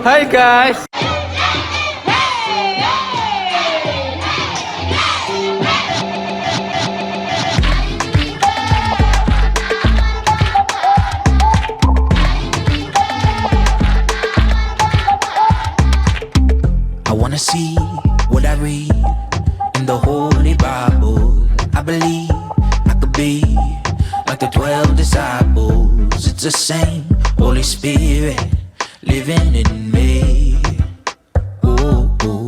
Hai guys. I wanna see what I read in the Holy Bible. I believe I could be like the 12 disciples. It's the same Holy Spirit living in me. Ooh, ooh.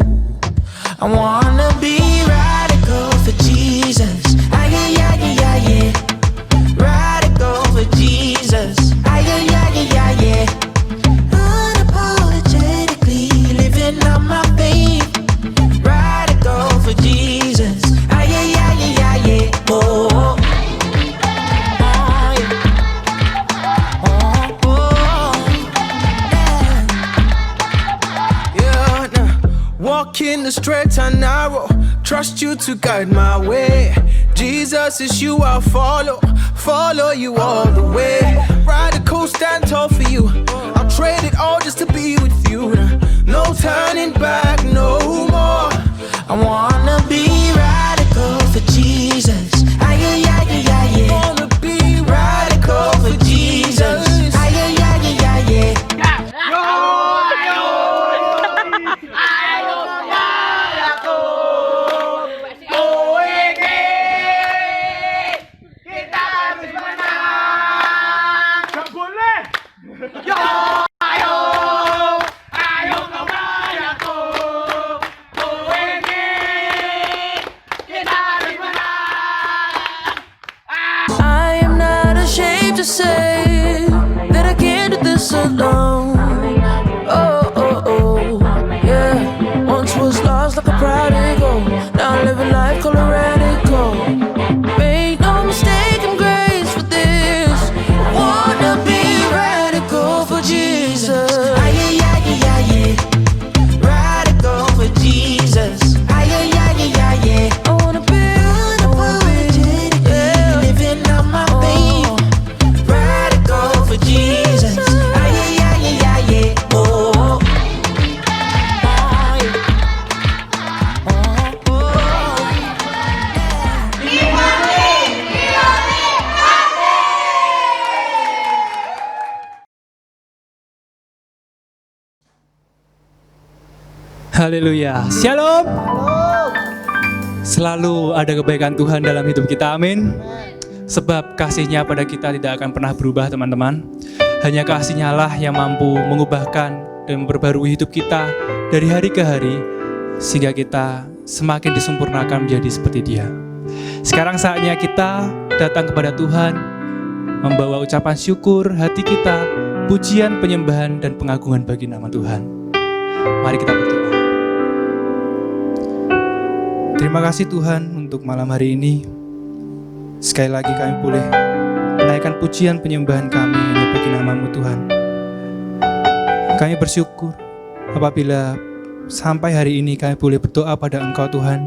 I wanna be radical for Jesus. Ah, yeah, yeah, yeah, yeah, yeah. Radical for Jesus. Ah, yeah, yeah, yeah, yeah, yeah. Unapologetically living on my faith. Radical for Jesus. Ah, yeah, yeah, yeah, yeah, yeah. Oh. Walking the straight and narrow, trust you to guide my way. Jesus is you, I'll follow you all the way. Radical, stand tall for you. I'll trade it all just to be with you. No turning back, no more. I wanna be radical for Jesus. Ah, yeah, yeah, yeah, yeah, yeah. Wanna be Radical for Jesus. Ah, yeah, yeah, yeah, yeah, yeah. I am not ashamed to say that I can't do this alone. Oh, oh, oh, yeah. Once was lost like a prodigal, now living life color radical. Make no mistake, I'm graced for this. I wanna be radical for Jesus. Ah, yeah, yeah, yeah, yeah, yeah. Radical for Jesus. Ah, yeah, yeah, yeah, yeah, yeah. I wanna be, Unapologetically living on my faith. Radical for Jesus. Ah, yeah, yeah, yeah, yeah, yeah. Oh. Haleluya. Shalom. Selalu ada kebaikan Tuhan dalam hidup kita, amin. Sebab kasih-Nya pada kita tidak akan pernah berubah, teman-teman. Hanya kasih-Nya lah yang mampu mengubahkan dan memperbarui hidup kita dari hari ke hari, sehingga kita semakin disempurnakan menjadi seperti Dia. Sekarang saatnya kita datang kepada Tuhan, membawa ucapan syukur hati kita, pujian, penyembahan, dan pengagungan bagi nama Tuhan. Mari kita berdoa. Terima kasih Tuhan untuk malam hari ini. Sekali lagi kami boleh menaikkan pujian penyembahan kami hanya bagi nama-Mu Tuhan. Kami bersyukur apabila sampai hari ini kami boleh berdoa pada Engkau Tuhan.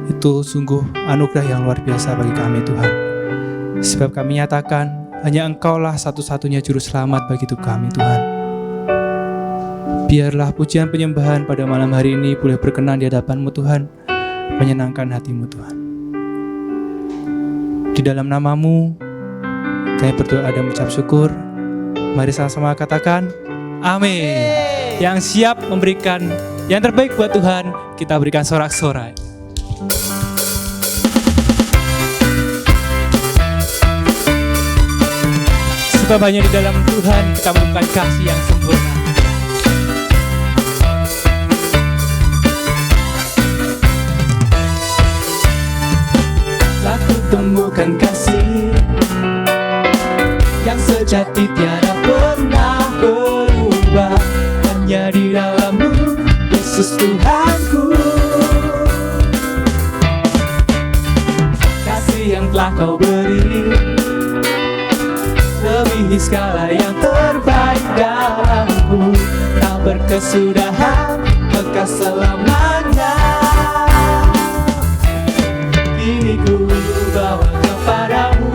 Itu sungguh anugerah yang luar biasa bagi kami Tuhan. Sebab kami nyatakan hanya Engkau-lah satu-satunya juru selamat bagi hidup kami Tuhan. Biarlah pujian penyembahan pada malam hari ini boleh berkenan di hadapan-Mu Tuhan, menyenangkan hati-Mu Tuhan. Di dalam nama-Mu kami berdoa dan mengucap syukur. Mari sama-sama katakan amin. Yang siap memberikan yang terbaik buat Tuhan, kita berikan sorak-sorai. Sebab hanya di dalam Tuhan kita menemukan kasih yang sempurna. Temukan kasih yang sejati tiada pernah berubah. Hanya di dalam-Mu, Yesus Tuhanku. Kasih yang telah Kau beri melebihi segala yang terbaik dalamku. Tak berkesudahan, kekal selamanya. Kini ku bawa kepadamu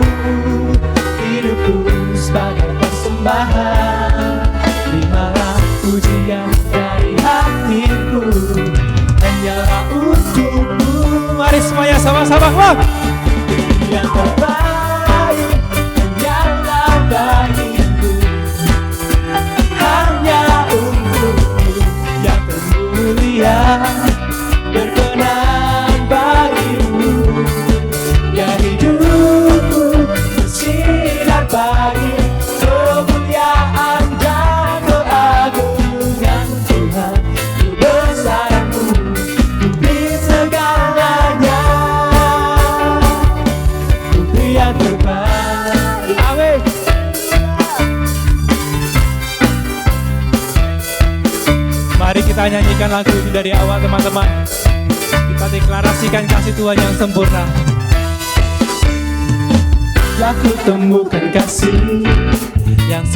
hidupku sebagai persembahan. Terimalah pujian come on. Yang terbaik hanyalah bagiku, hanya untukmu yang termulia, berkenan bagimu. Ya hidupku bersinar bagi kemuliaan dan keagungan Tuhan. Kebesaran-Mu di segalanya, Putri yang terbaik. Amin. Mari kita nyanyikan lagu ini dari awal teman-teman. Kita deklarasikan kasih Tuhan yang sempurna. Yang kutemukan kasih Yang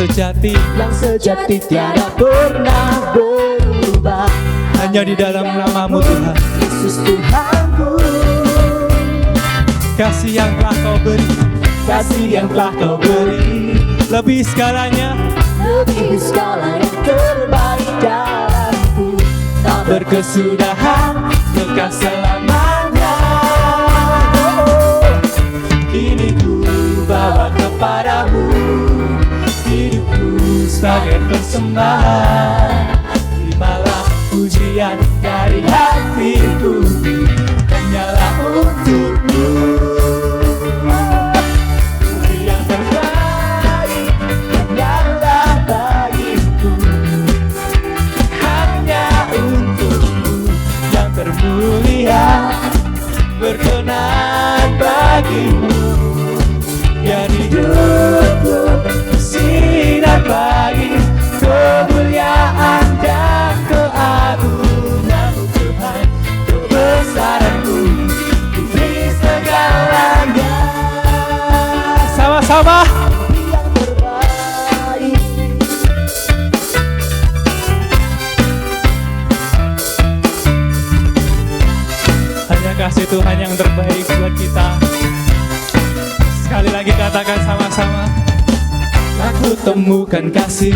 sejati tiada pernah berubah, hanya di dalam nama-Mu Tuhan. Yesus Tuhanku. Kasih yang telah Kau beri, Kasih yang telah Kau beri, lebih segalanya, lebih segala yang terbaik dalamku, tak berkesudahan, kekal selamanya. Kini ku bawa kepadamu hidupku sebagai persembahan. Terimalah pujian dari hatiku, hanyalah untukmu. Putri yang terbaik hanyalah bagiku, hanya untukmu yang termulia, berkenan bagimu. Ya hidupku bersinar bagi kemuliaan dan keagungan-Mu Tuhan. Kebesaran-Mu di segalanya, sama-sama. yang terbaik. Hanya kasih Tuhan yang terbaik buat kita. Sekali lagi katakan sama-sama. Aku temukan kasih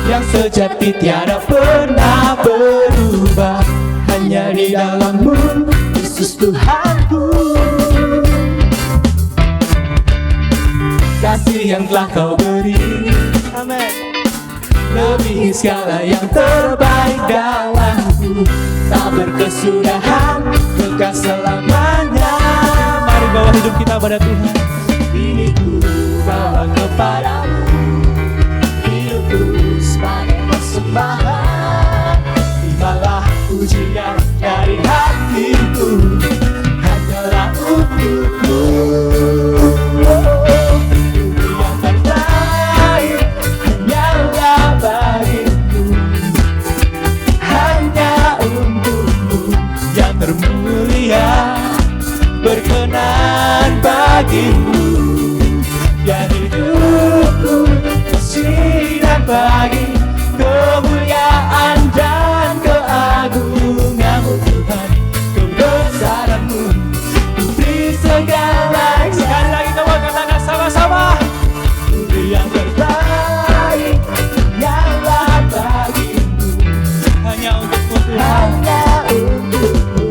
yang sejati tiada pernah berubah, hanya di dalam-Mu, Yesus Tuhanku. Kasih yang telah Kau beri, amin, lebih segala yang terbaik dalamku, tak berkesudahan, kekal selamanya. Mari bawa hidup kita pada Tuhan. Ini ku bawa kepadamu hidupku sebagai persembahan. Terimalah pujian dari hatiku, hanyalah untukmu. Putri yang terbaik hanyalah bagiku, hanya untukmu yang termulia, berkenan bagimu. Ya hidupku bersinar bagi kemuliaan dan keagungan-Mu Tuhan. Kebesaran-Mu di segala. Sekali lagi kamu katakan sama-sama. Putri yang terbaik hanyalah bagimu, Hanya untukmu Tuhan. hanya untukmu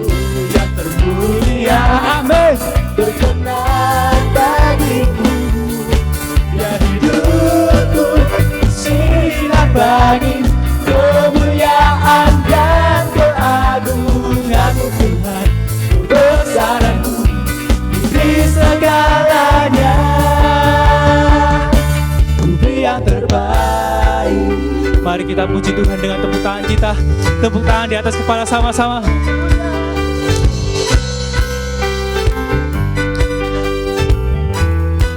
yang termulia, Amin. berkenan bagiku. Ya hidupku bersinar bagi kemuliaan dan keagungan-Mu Tuhan. Kebesaran-Mu di segalanya, Putri yang terbaik. Mari kita puji Tuhan dengan tepuk tangan kita. Tepuk tangan di atas kepala sama-sama.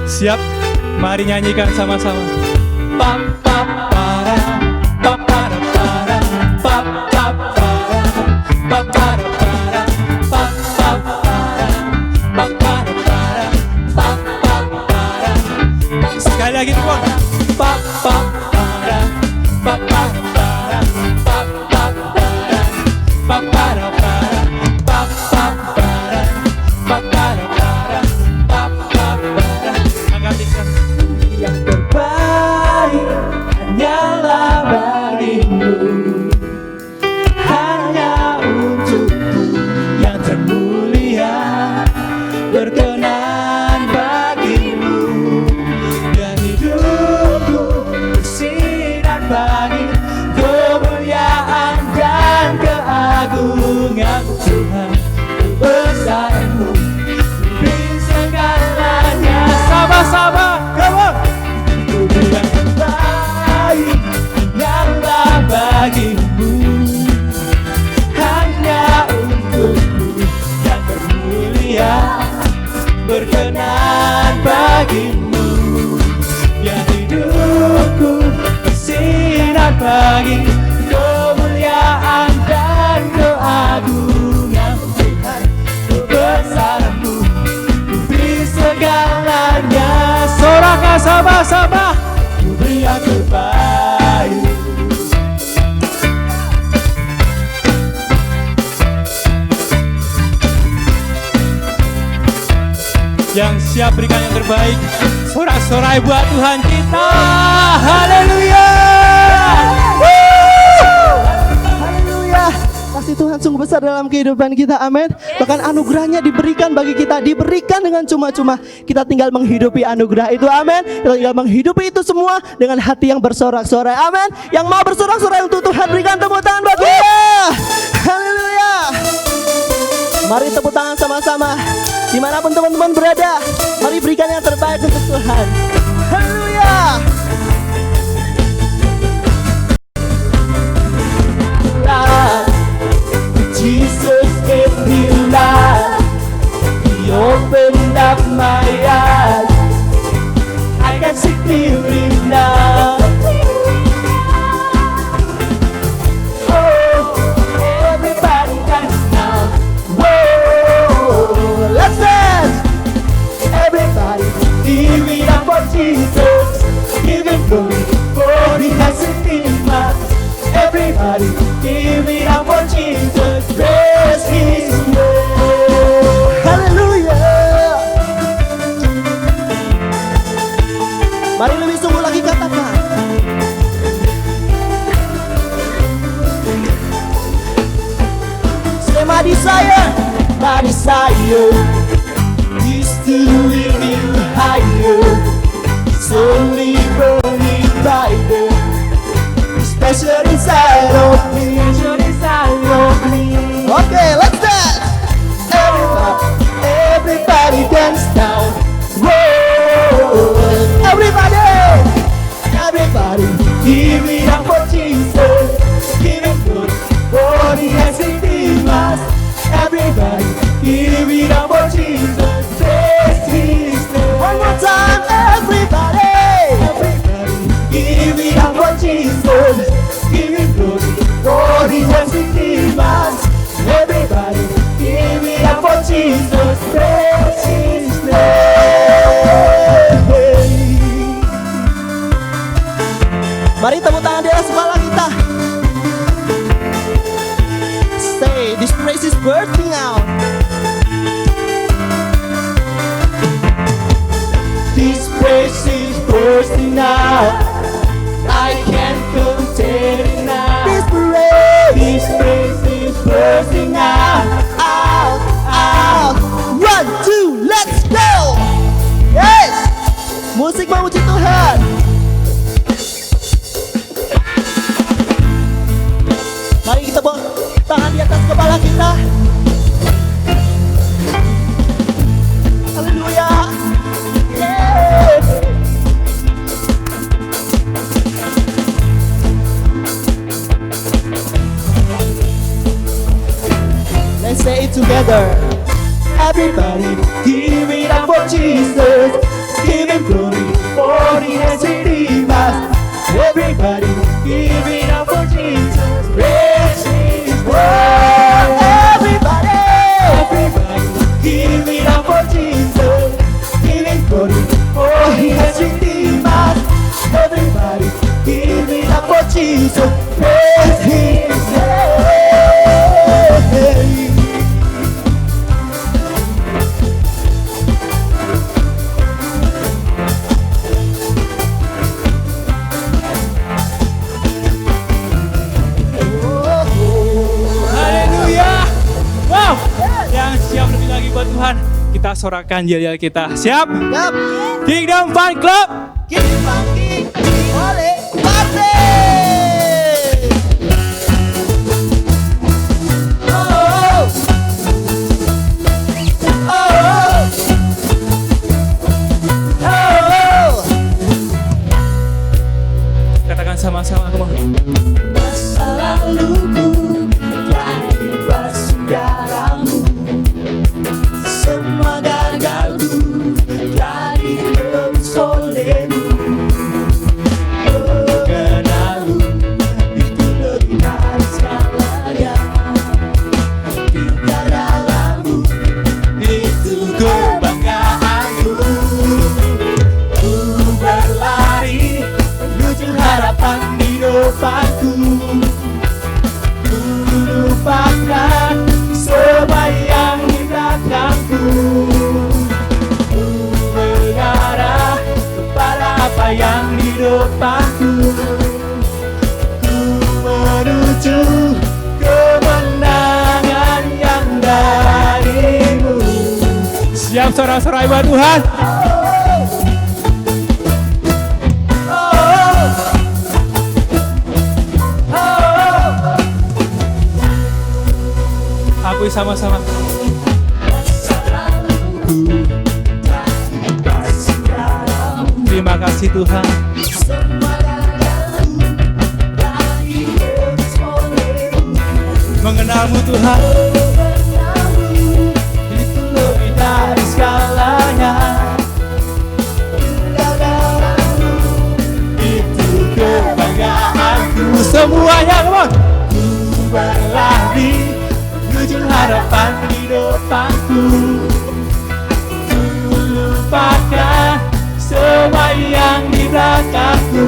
Siap? Mari nyanyikan sama-sama. Pam pam para, pam para para, pam pam para, pam para para, pam pam para, pam para para, pam pam para. Sekali lagi Tuhan. Pam pam para, pam para para, pam pam para, pam para para, pam pam para, pam para para, pam pam para. Angkat tingkat. Yang terbaik hanyalah bagimu, hanya untukmu yang termulia, berkenan bagimu. Ya hidupku bersinar bagi kemuliaan dan keagungan Tuhan. Kebesaran-Mu beri segalanya. Sorakan sama-sama, Ku beri yang terbaik. Yang siap berikan yang terbaik, sorak-sorai buat Tuhan kita. Haleluya. Haleluya. Kasih Tuhan sungguh besar dalam kehidupan kita, amin. Bahkan anugerahnya diberikan bagi kita, diberikan dengan cuma-cuma. Kita tinggal menghidupi anugerah itu, amin. Kita tinggal menghidupi itu semua dengan hati yang bersorak-sorai, amin. Yang mau bersorak-sorai untuk Tuhan, berikan tepuk tangan bagi dia. Haleluya. Mari tepuk tangan sama-sama. Dimanapun teman-teman berada, mari berikan yang terbaik untuk Tuhan. Haleluya. Jesus gave me life. He opened up my eyes. I can see clearly now. Oh, everybody dance now. Whoa, let's dance. Everybody, give it up for Jesus. Give Him glory, for He has redeemed us. Everybody, give it up for Jesus. Praise His name. Haleluya. Mari lebih sungguh lagi katakan. Say my desire Is to lift You higher. It's only burning brighter. Special inside of me. Special inside of me. Okay, let's dance. Everybody dance now. Whoa. Everybody, give it up for Jesus. Give Him glory, for He has redeemed us. Everybody, give it up for Jesus. Praise His name. One more time, everybody. Everybody, give it up for Jesus. Give Him glory, for He has redeemed us. Everybody, give it up for Jesus. Praise His name. Mari tepuk tangan di atas kepala kita. Say, this praise is bursting out. This praise is bursting out. I can't contain it now. This praise, This praise is bursting out. out, out. 1, 2, let's go. Yes. Musik memuji Tuhan. Mari kita bawa tangan di atas kepala kita. Haleluya. Yes. Let's say it together. Everybody, give it up for Jesus. Give Him glory, for He has redeemed us. Everybody, give it up for Jesus. Praise His name. Everybody. Everybody, give it up for Jesus. Give Him glory, for He has redeemed us. Everybody, give it up for Jesus. Praise His name. Haleluya. Wow. Yang siap lebih lagi buat Tuhan, kita sorakan yel-yel kita. Siap? Yap. Kingdom Fun Club. Keep funky. Oleh party. Oh, oh, oh, oh. Katakan sama-sama, come on. Masa laluku telah dibasuh darahmu. Semua gagalku Siap sorak-sorai buat Tuhan. Akui sama-sama. Terima kasih Tuhan. Mengenalmu Tuhan itu lebih dari segalanya. Itu kebanggaanku. Semuanya, come on. Ku berlari menuju harapan di depanku. Ku lupakan semua yang di belakangku.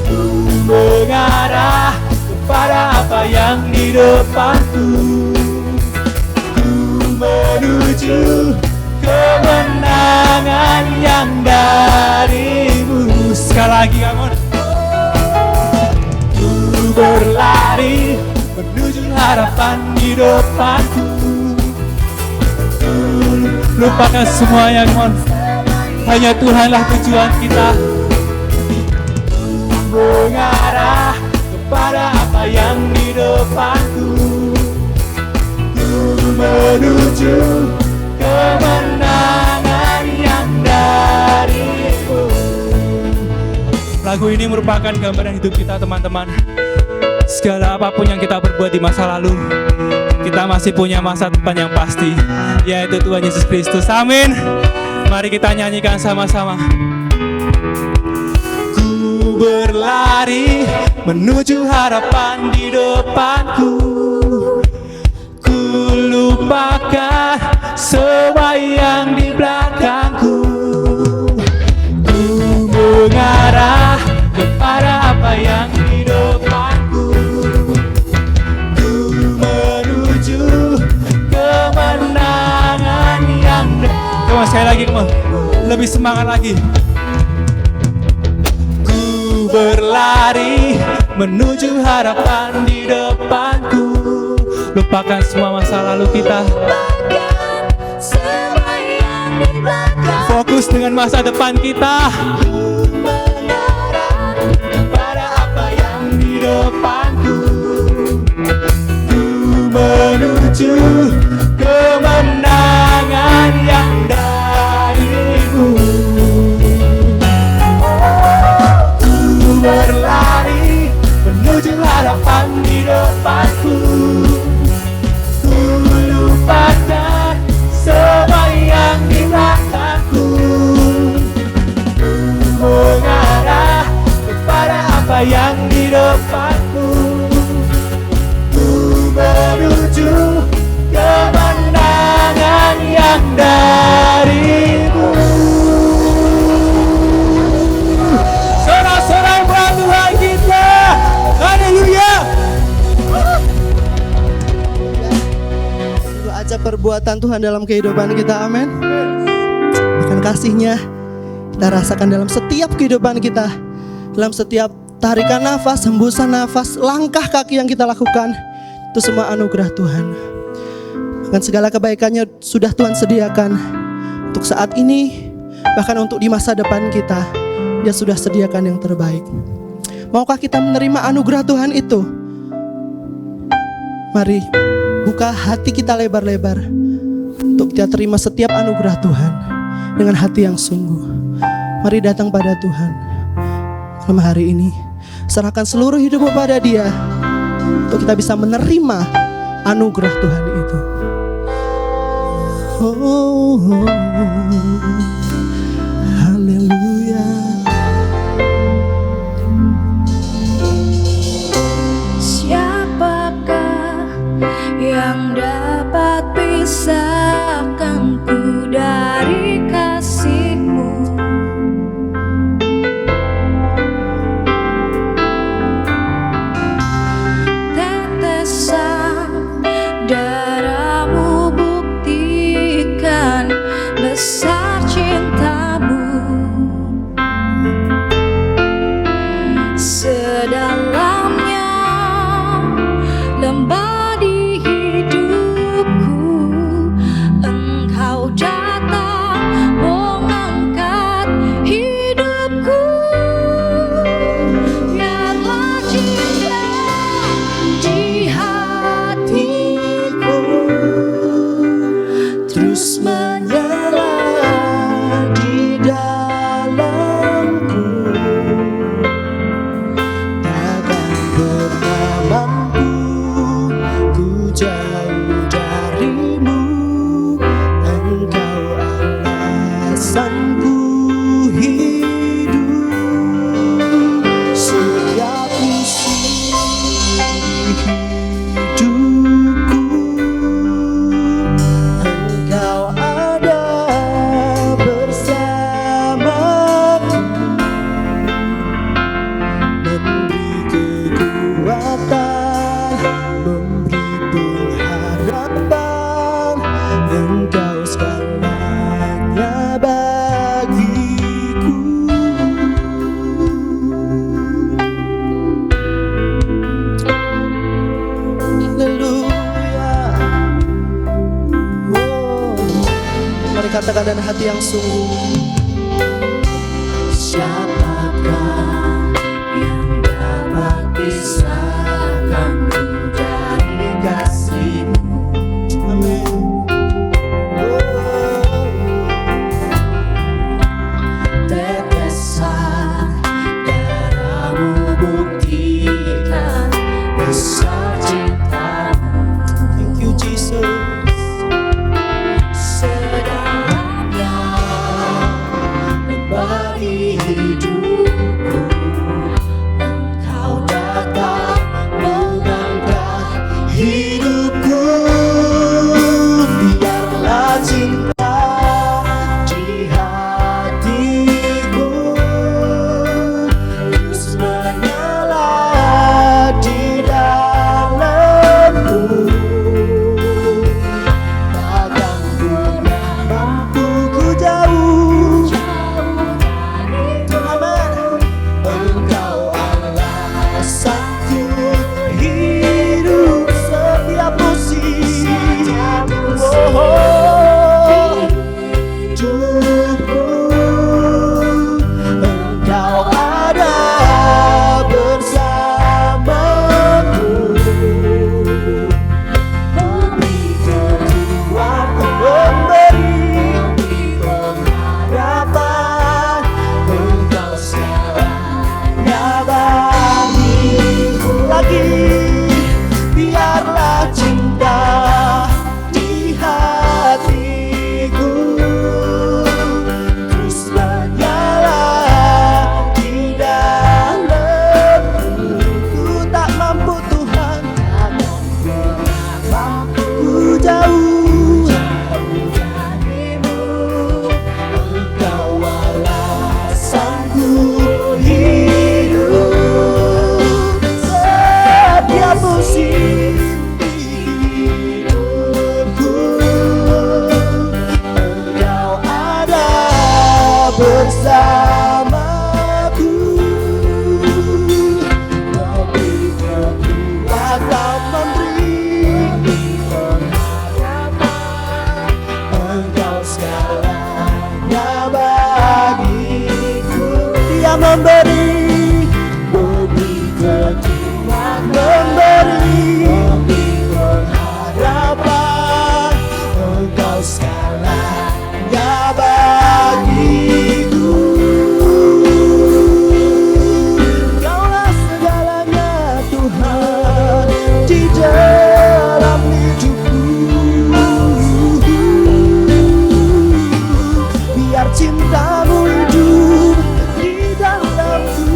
Ku mengarah kepada apa yang di depanku. Ku menuju kemenangan yang darimu. Sekali lagi, come on. Ku berlari menuju harapan di depanku. Ku lupakan semua yang come on. Hanya Tuhanlah tujuan kita. Mengarah kepada apa yang di depanku. Ku menuju kemenangan yang darimu. Lagu ini merupakan gambaran hidup kita teman-teman. Segala apapun yang kita perbuat di masa lalu, kita masih punya masa depan yang pasti, yaitu Tuhan Yesus Kristus. Amin. Mari kita nyanyikan sama-sama. Ku berlari menuju harapan di depanku. Ku lupakan semua yang di belakangku. Ku mengarah kepada apa yang di depanku. Ku menuju kemenangan yang Come on, sekali lagi, come on. Lebih semangat lagi. Ku berlari menuju harapan di depanku. Lupakan semua masa lalu kita. Fokus dengan masa depan kita. Pada apa yang di depanku. Ku menuju kemenangan yang darimu. Ku berlari menuju harapan di depanku. Ku lupakan semua yang di belakangku. Ku mengarah kepada apa yang di depanku. Ku menuju kemenangan yang darimu. Sorak-sorai buat Tuhan kita. Haleluya. Sungguh ajaib perbuatan Tuhan dalam kehidupan kita, amin. Bahkan kasih-Nya kita rasakan dalam setiap kehidupan kita. Dalam setiap tarikan nafas, hembusan nafas, langkah kaki yang kita lakukan, itu semua anugerah Tuhan. Bahkan segala kebaikannya sudah Tuhan sediakan untuk saat ini, bahkan untuk di masa depan kita. Dia sudah sediakan yang terbaik. Maukah kita menerima anugerah Tuhan itu? Mari buka hati kita lebar-lebar untuk kita terima setiap anugerah Tuhan dengan hati yang sungguh. Mari datang pada Tuhan malam hari ini. Serahkan seluruh hidupmu pada Dia untuk kita bisa menerima anugerah Tuhan itu. Oh, haleluya. Siapakah yang dapat pisahkanku dari kasih-Mu? Tetesan darah-Mu buktikan besar cinta terus menyala di dalamku, takkan pernah mampu ku jauh darimu. Engkau alasanku hidup, setiap usia hidupku. Engkau ada bersamaku, memberi kekuatan, memberi pengharapan. Engkau segalanya bagiku. Haleluya. Oh, mari katakan dengan hati yang sungguh. Siapakah yang dapat pisahkanku dari kasih-Mu? Amin. Tetesan darah-Mu buktikan besar cinta-Mu. Thank you Jesus. Sedalamnya lembari hidupku, Engkau datang mengangkat hidupku. Biarlah cinta di hatiku terus menyala di dalamku, takkan pernah mampu ku jauh. Amin. Engkau alasanku hidup setiap posisi. Oh, hidupku, Engkau ada bersamaku, memberi kekuatan, memberi pengharapan. Engkau segalanya bagiku. Lagi biarlah cinta di hatiku terus menyala di dalamku. Ku tak mampu Tuhan, takkan pernah mampu ku jauh darimu. Engkau alasanku hidup setiap musim hidupku. Engkau ada bersamaku, memberi kekuatan, memberi pengharapan. Engkau segalanya bagiku. Dia memberi kekuatan, memberi pengharapan. Engkau segalanya bagiku. Kaulah segalanya Tuhan di dalam hidupku. Biar cinta-Mu hidup di dalamku.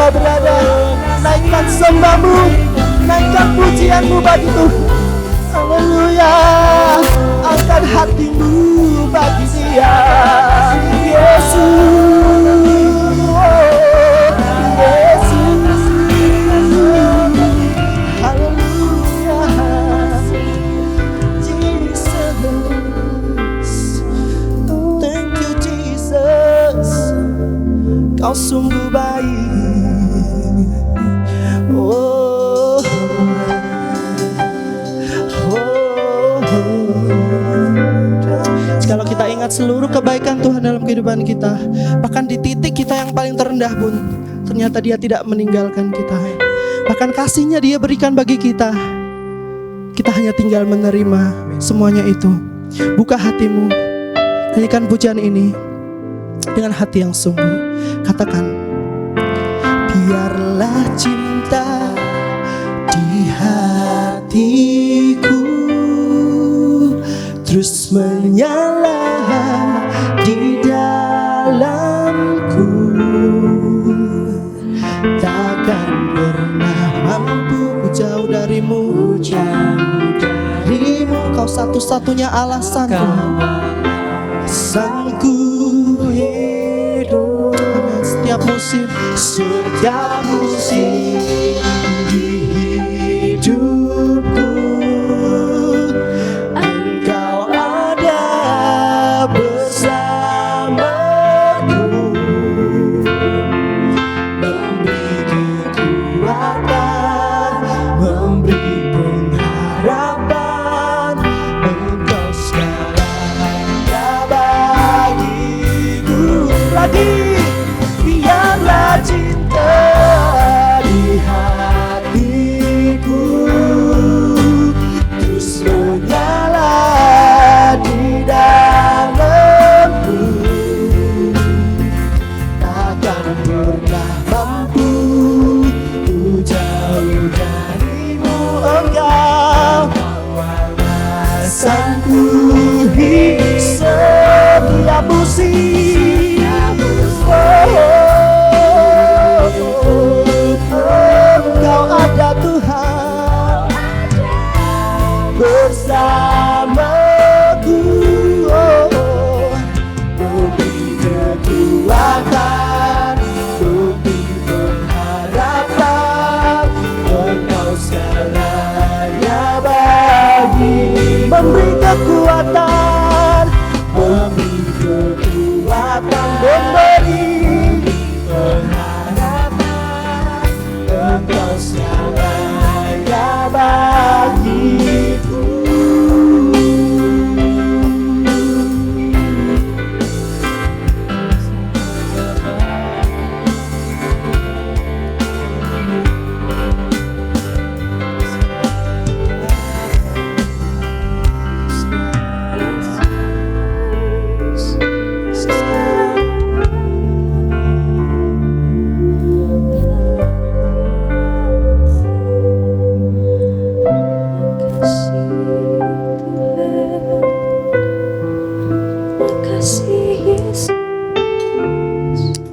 Engkau berada. Naikkan sembahmu, naikkan pujianmu bagi Tuhan. Haleluya. Angkat hatimu bagi Dia, Yesus. Yesus. Haleluya. Jesus. Thank you Jesus. Kau sungguh baik. Oh, kalau kita ingat seluruh kebaikan Tuhan dalam kehidupan kita, bahkan di titik kita yang paling terendah pun, ternyata Dia tidak meninggalkan kita. Bahkan kasih-Nya Dia berikan bagi kita. Kita hanya tinggal menerima semuanya itu. Buka hatimu, nyanyikan pujian ini dengan hati yang sungguh. Katakan, biarlah cinta di hatiku terus menyala di dalamku, takkan pernah mampu jauh darimu, Kau satu-satunya alasanku, alasanku hidup. Setiap musim di hidupku, Engkau ada bersamaku, memberi kekuatan, memberi pengharapan. Engkau segalanya bagiku. Lagi, biarlah cinta di hatiku terus menyala di dalamku, takkan pernah mampu ku jauh darimu. Engkau alasanku di setiap musim. Engkau ada Tuhan bersamaku, beri kekuatan, beri pengharapan. Engkau segalanya bagi, memberi kekuatan, memberi kekuatan, memberi pengharapan. Engkau segalanya bagiku.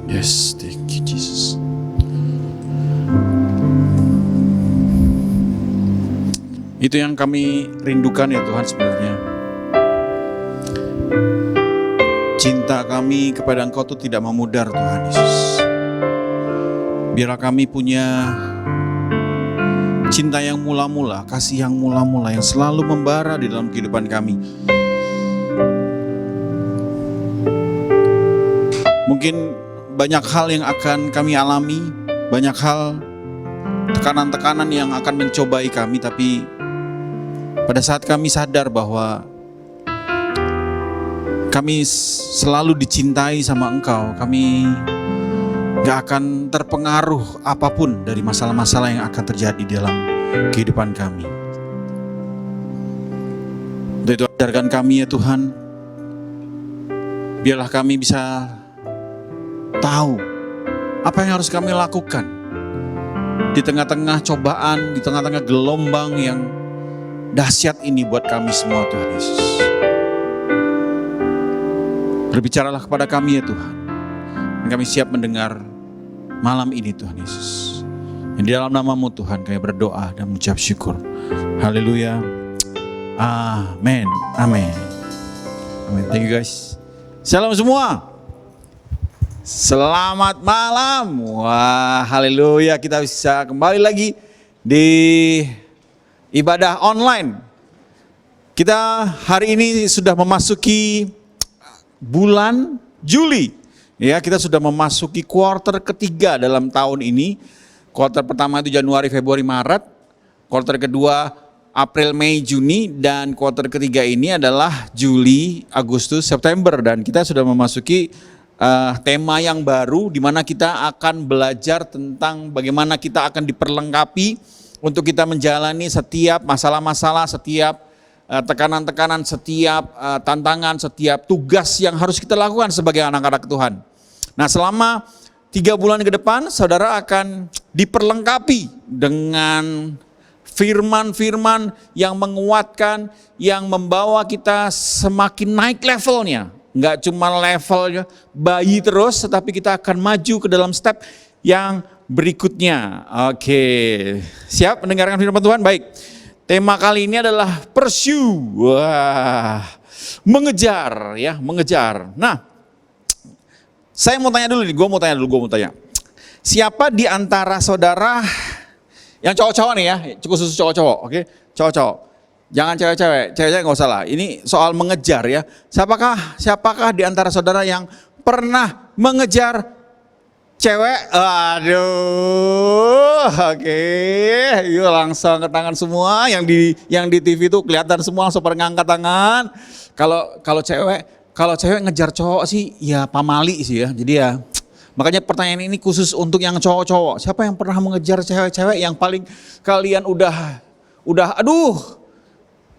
Yes, thank you Jesus. Itu yang kami rindukan ya Tuhan sebenarnya. Cinta kami kepada Engkau itu tidak memudar Tuhan Yesus. Biarlah kami punya cinta yang mula-mula, kasih yang mula-mula, yang selalu membara di dalam kehidupan kami. Mungkin banyak hal yang akan kami alami, banyak hal, tekanan-tekanan yang akan mencobai kami, tapi pada saat kami sadar bahwa kami selalu dicintai sama Engkau, kami gak akan terpengaruh apapun dari masalah-masalah yang akan terjadi dalam kehidupan kami. Untuk itu ajarkan kami ya Tuhan, biarlah kami bisa tahu apa yang harus kami lakukan di tengah-tengah cobaan, di tengah-tengah gelombang yang dahsyat ini buat kami semua Tuhan Yesus. Berbicaralah kepada kami ya Tuhan, dan kami siap mendengar malam ini Tuhan Yesus. Di dalam nama-Mu Tuhan kami berdoa dan mengucap syukur. Haleluya. Amin. Amin. Amin. Thank you guys. Shalom semua. Selamat malam. Wah, haleluya, kita bisa kembali lagi di ibadah online. Kita hari ini sudah memasuki bulan Juli. Ya, kita sudah memasuki kuarter ketiga dalam tahun ini. Kuarter pertama itu Januari, Februari, Maret. Kuarter kedua April, Mei, Juni, dan kuarter ketiga ini adalah Juli, Agustus, September, dan kita sudah memasuki tema yang baru di mana kita akan belajar tentang bagaimana kita akan diperlengkapi untuk kita menjalani setiap masalah-masalah, setiap tekanan-tekanan, setiap tantangan, setiap tugas yang harus kita lakukan sebagai anak-anak Tuhan. Nah, selama 3 bulan ke depan, saudara akan diperlengkapi dengan firman-firman yang menguatkan, yang membawa kita semakin naik levelnya. Enggak cuma levelnya bayi terus, tetapi kita akan maju ke dalam step yang berikutnya. Oke, siap mendengarkan firman Tuhan? Baik, tema kali ini adalah pursue. Wah, mengejar ya, mengejar. Nah, saya mau tanya dulu nih, gue mau tanya. Siapa di antara saudara yang cowok-cowok nih ya, khusus cowok-cowok, oke? Cowok-cowok. Jangan cewek-cewek, cewek-cewek nggak usah lah. Ini soal mengejar ya. Siapakah di antara saudara yang pernah mengejar cewek? Aduh, oke. Yuk langsung ke tangan semua. Yang di TV itu kelihatan semua langsung pada ngangkat tangan. Kalau cewek ngejar cowok sih ya pamali sih ya. Jadi ya makanya pertanyaan ini khusus untuk yang cowok-cowok. Siapa yang pernah mengejar cewek-cewek yang paling kalian udah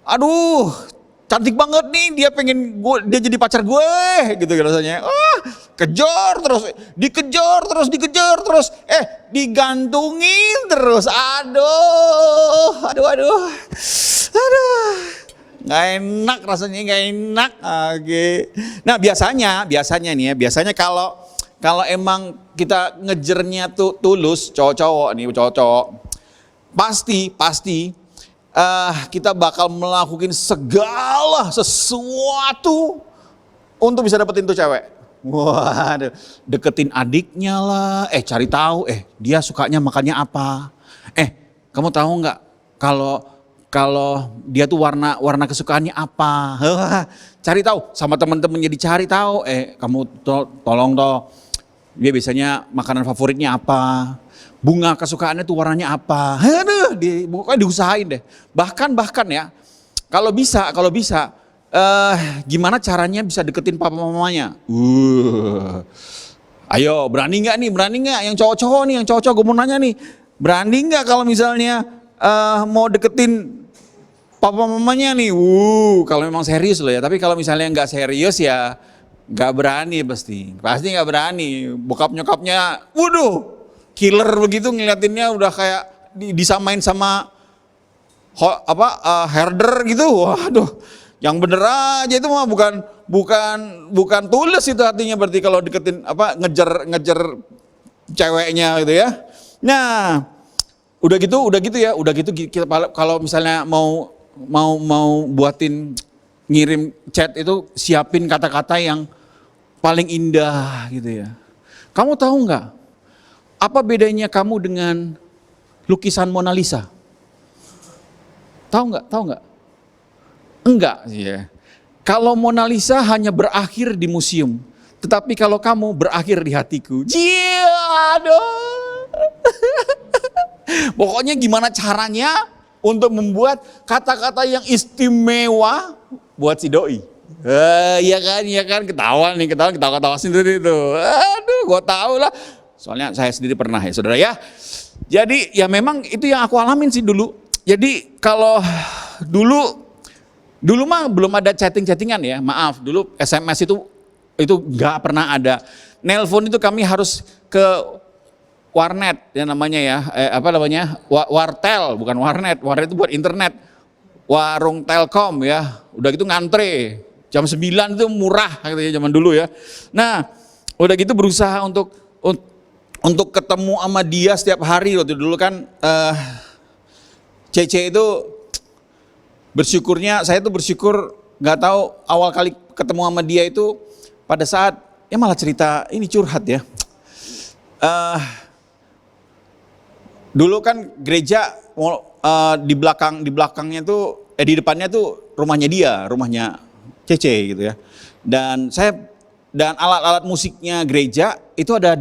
aduh, cantik banget nih, dia pengen dia jadi pacar gue, gitu rasanya. Dikejar terus, digantungin terus. Aduh. Nggak enak rasanya, nggak enak. Oke. Nah, biasanya kalau emang kita ngejernya tuh tulus, cowok-cowok, pasti kita bakal melakukan segala sesuatu untuk bisa dapetin tuh cewek. Waduh, deketin adiknya lah, cari tahu, dia sukanya makannya apa. Kamu tahu nggak kalau dia tuh warna kesukaannya apa? Cari tahu, sama temen-temennya dicari tahu. Kamu tolong toh, dia biasanya makanan favoritnya apa? Bunga kesukaannya tuh warnanya apa? Pokoknya diusahain deh. Bahkan ya, kalau bisa, gimana caranya bisa deketin papa mamanya? Ayo, berani nggak yang cowok-cowok gue mau nanya nih, berani nggak kalau misalnya mau deketin papa mamanya nih? Kalau memang serius loh ya. Tapi kalau misalnya nggak serius ya nggak berani pasti nggak berani. Bokap nyokapnya, waduh, killer begitu ngeliatinnya udah kayak disamain sama herder gitu. Waduh, yang bener aja itu mah bukan tulus itu artinya, berarti kalau deketin ngejar ceweknya gitu ya. Nah, udah gitu kita kalau misalnya mau buatin ngirim chat itu siapin kata-kata yang paling indah gitu ya. Kamu tahu nggak apa bedanya kamu dengan lukisan Mona Lisa? Tahu nggak? Enggak sih ya. Kalau Mona Lisa hanya berakhir di museum, tetapi kalau kamu berakhir di hatiku. Aduh. Pokoknya gimana caranya untuk membuat kata-kata yang istimewa buat si doi. Iya kan, ketawa sendiri tuh. Aduh, gua tahu lah. Soalnya saya sendiri pernah ya saudara ya. Jadi ya memang itu yang aku alamin sih dulu. Jadi kalau dulu mah belum ada chattingan ya. Maaf, dulu SMS itu nggak pernah ada. Nelpon itu kami harus ke warnet ya namanya ya. Wartel, bukan warnet. Warnet itu buat internet. Warung Telkom ya. Udah gitu ngantre. Jam 9 itu murah gitu ya zaman dulu ya. Nah, udah gitu berusaha untuk untuk ketemu sama dia setiap hari. Waktu dulu kan Cece itu bersyukurnya, saya tuh bersyukur nggak tahu awal kali ketemu sama dia itu pada saat malah cerita ini curhat ya. Dulu kan gereja di belakangnya tuh di depannya tuh rumahnya Cece gitu ya. Dan alat-alat musiknya gereja itu ada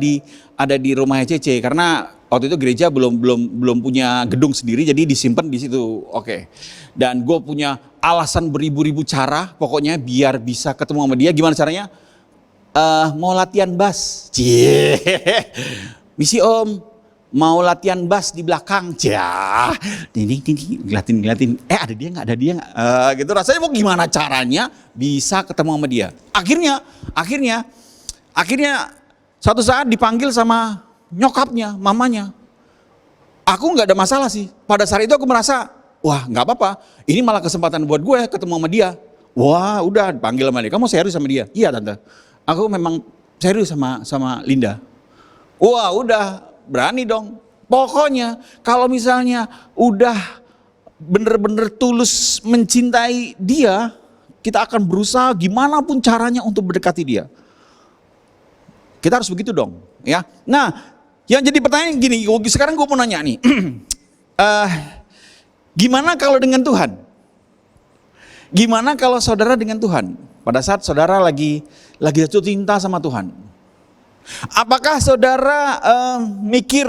di rumahnya Cece karena waktu itu gereja belum punya gedung sendiri, jadi disimpan di situ. Oke. Dan gue punya alasan beribu-ribu cara pokoknya biar bisa ketemu sama dia. Gimana caranya? Mau latihan bass. Cie. Misi om, mau latihan bass di belakang. Cia. Ngeliatin. Ada dia nggak? Gitu rasanya mau gimana caranya bisa ketemu sama dia. Akhirnya suatu saat dipanggil sama nyokapnya, mamanya. Aku nggak ada masalah sih. Pada saat itu aku merasa, wah nggak apa-apa. Ini malah kesempatan buat gue ketemu sama dia. Wah udah panggil sama dia. Kamu serius sama dia? Iya tante. Aku memang serius sama Linda. Wah udah berani dong. Pokoknya kalau misalnya udah bener-bener tulus mencintai dia, kita akan berusaha gimana pun caranya untuk mendekati dia. Kita harus begitu dong, ya. Nah, yang jadi pertanyaan gini, sekarang gue mau nanya nih, gimana kalau dengan Tuhan? Gimana kalau saudara dengan Tuhan? Pada saat saudara lagi jatuh cinta sama Tuhan, apakah saudara mikir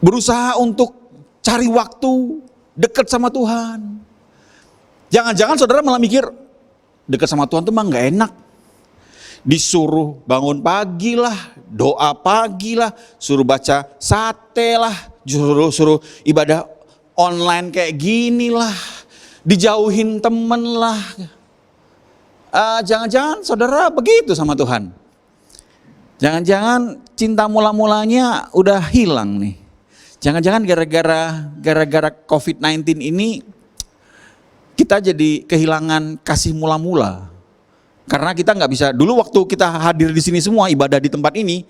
berusaha untuk cari waktu dekat sama Tuhan? Jangan-jangan saudara malah mikir dekat sama Tuhan tuh mah nggak enak. Disuruh bangun pagi lah, doa pagi lah, suruh baca sate lah, suruh ibadah online kayak gini lah, dijauhin temen lah. Jangan-jangan saudara begitu sama Tuhan. Jangan-jangan cinta mula-mulanya udah hilang nih. Jangan-jangan gara-gara COVID-19 ini kita jadi kehilangan kasih mula-mula. Karena kita nggak bisa, dulu waktu kita hadir di sini semua ibadah di tempat ini,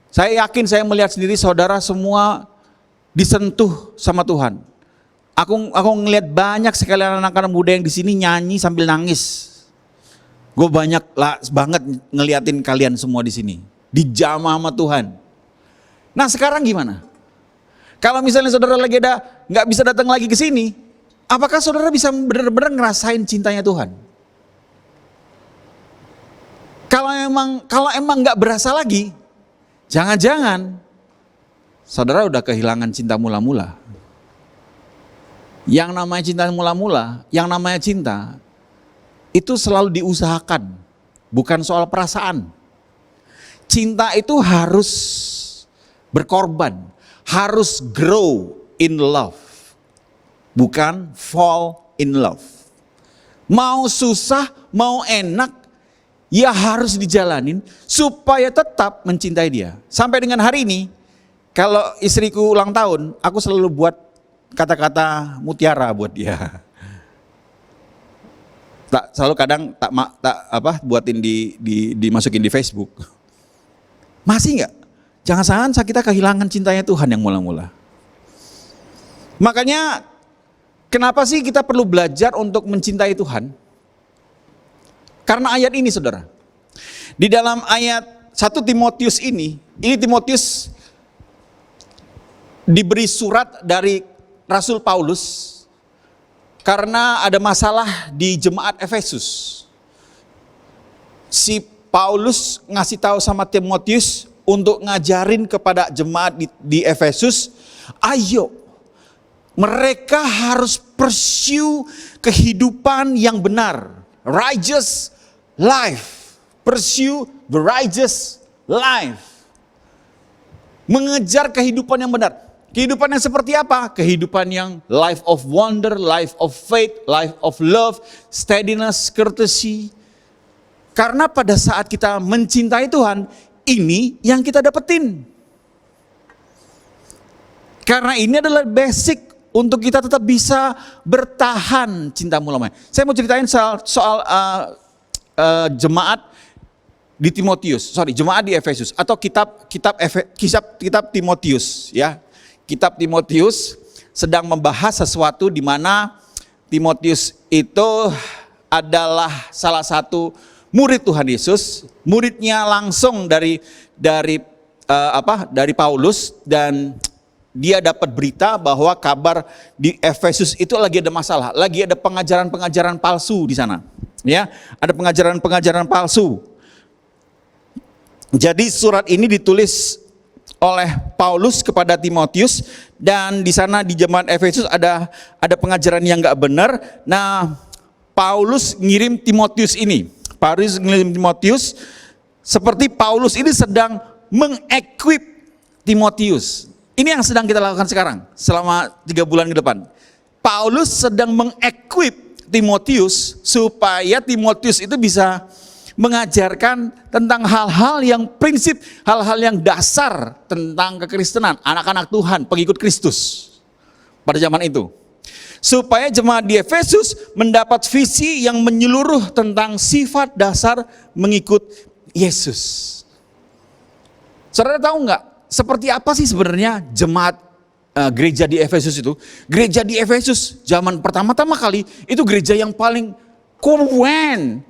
saya yakin saya melihat sendiri saudara semua disentuh sama Tuhan. Aku ngelihat banyak sekali anak-anak muda yang di sini nyanyi sambil nangis. Gue banyak banget ngeliatin kalian semua di sini, dijamah sama Tuhan. Nah sekarang gimana? Kalau misalnya saudara lagi nggak bisa datang lagi ke sini, apakah saudara bisa benar-benar ngerasain cintanya Tuhan? Kalau emang nggak berasa lagi, jangan-jangan saudara udah kehilangan cinta mula-mula. Yang namanya cinta mula-mula, yang namanya cinta itu selalu diusahakan, bukan soal perasaan. Cinta itu harus berkorban, harus grow in love, bukan fall in love. Mau susah, mau enak, ya harus dijalanin supaya tetap mencintai dia. Sampai dengan hari ini, kalau istriku ulang tahun, aku selalu buat kata-kata mutiara buat dia. Selalu kadang buatin dimasukin di Facebook. Masih nggak? Jangan-jangan kita kehilangan cintanya Tuhan yang mula-mula. Makanya kenapa sih kita perlu belajar untuk mencintai Tuhan? Karena ayat ini saudara, di dalam ayat 1 Timotius ini Timotius diberi surat dari Rasul Paulus karena ada masalah di jemaat Efesus. Si Paulus ngasih tahu sama Timotius untuk ngajarin kepada jemaat di Efesus, ayo mereka harus pursue kehidupan yang benar. Righteous life, pursue the righteous life. Mengejar kehidupan yang benar. Kehidupan yang seperti apa? Kehidupan yang life of wonder, life of faith, life of love, steadiness, courtesy. Karena pada saat kita mencintai Tuhan, ini yang kita dapetin. Karena ini adalah basic untuk kita tetap bisa bertahan cinta mula-mula. Saya mau ceritain soal jemaat di Timotius, jemaat di Efesus atau kitab Timotius ya. Kitab Timotius sedang membahas sesuatu di mana Timotius itu adalah salah satu murid Tuhan Yesus, muridnya langsung dari Paulus, dan dia dapat berita bahwa kabar di Efesus itu lagi ada masalah, lagi ada pengajaran-pengajaran palsu di sana. Ya, ada pengajaran-pengajaran palsu. Jadi surat ini ditulis oleh Paulus kepada Timotius, dan di sana di jemaat Efesus ada pengajaran yang enggak benar. Nah, Paulus ngirim Timotius ini. Seperti Paulus ini sedang mengequip Timotius. Ini yang sedang kita lakukan sekarang selama 3 bulan ke depan. Paulus sedang mengequip Timotius supaya Timotius itu bisa mengajarkan tentang hal-hal yang prinsip, hal-hal yang dasar tentang kekristenan, anak-anak Tuhan, pengikut Kristus pada zaman itu. Supaya jemaat di Efesus mendapat visi yang menyeluruh tentang sifat dasar mengikut Yesus. Saudara tahu nggak, seperti apa sih sebenarnya jemaat gereja di Efesus itu? Gereja di Efesus zaman pertama-tama kali itu gereja yang paling keren,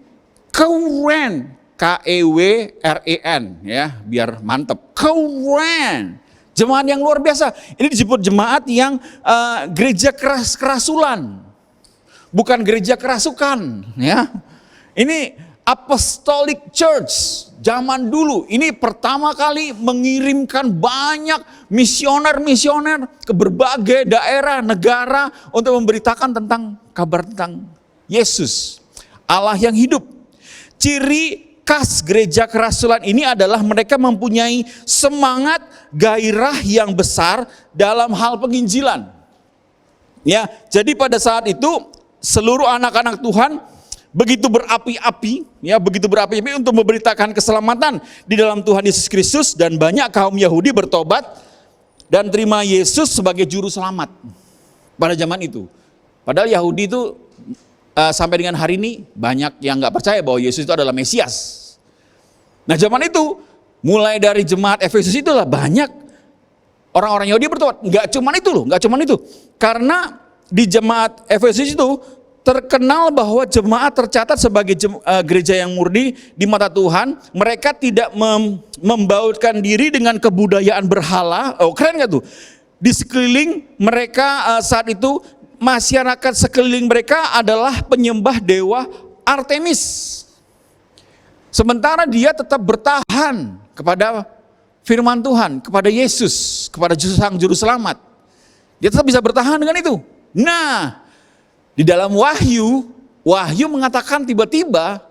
K-E-W-R-E-N ya, biar mantep, keren. Jemaat yang luar biasa. Ini disebut jemaat yang gereja kerasulan, bukan gereja kerasukan. Ya, ini Apostolic Church zaman dulu. Ini pertama kali mengirimkan banyak misioner-misioner ke berbagai daerah, negara untuk memberitakan tentang kabar tentang Yesus, Allah yang hidup. Ciri khas gereja kerasulan ini adalah mereka mempunyai semangat gairah yang besar dalam hal penginjilan. Ya, jadi pada saat itu seluruh anak-anak Tuhan begitu berapi-api untuk memberitakan keselamatan di dalam Tuhan Yesus Kristus, dan banyak kaum Yahudi bertobat dan terima Yesus sebagai juru selamat pada zaman itu. Padahal Yahudi itu sampai dengan hari ini banyak yang nggak percaya bahwa Yesus itu adalah Mesias. Nah, zaman itu mulai dari jemaat Efesus itulah banyak orang-orang Yahudi bertobat. Nggak cuma itu. Karena di jemaat Efesus itu terkenal bahwa jemaat tercatat sebagai gereja yang murni di mata Tuhan. Mereka tidak membautkan diri dengan kebudayaan berhala. Oh, keren nggak tuh? Di sekeliling mereka saat itu, masyarakat sekeliling mereka adalah penyembah dewa Artemis. Sementara dia tetap bertahan kepada firman Tuhan, kepada Yesus, kepada Sang Juru Selamat. Dia tetap bisa bertahan dengan itu. Nah, di dalam Wahyu mengatakan tiba-tiba,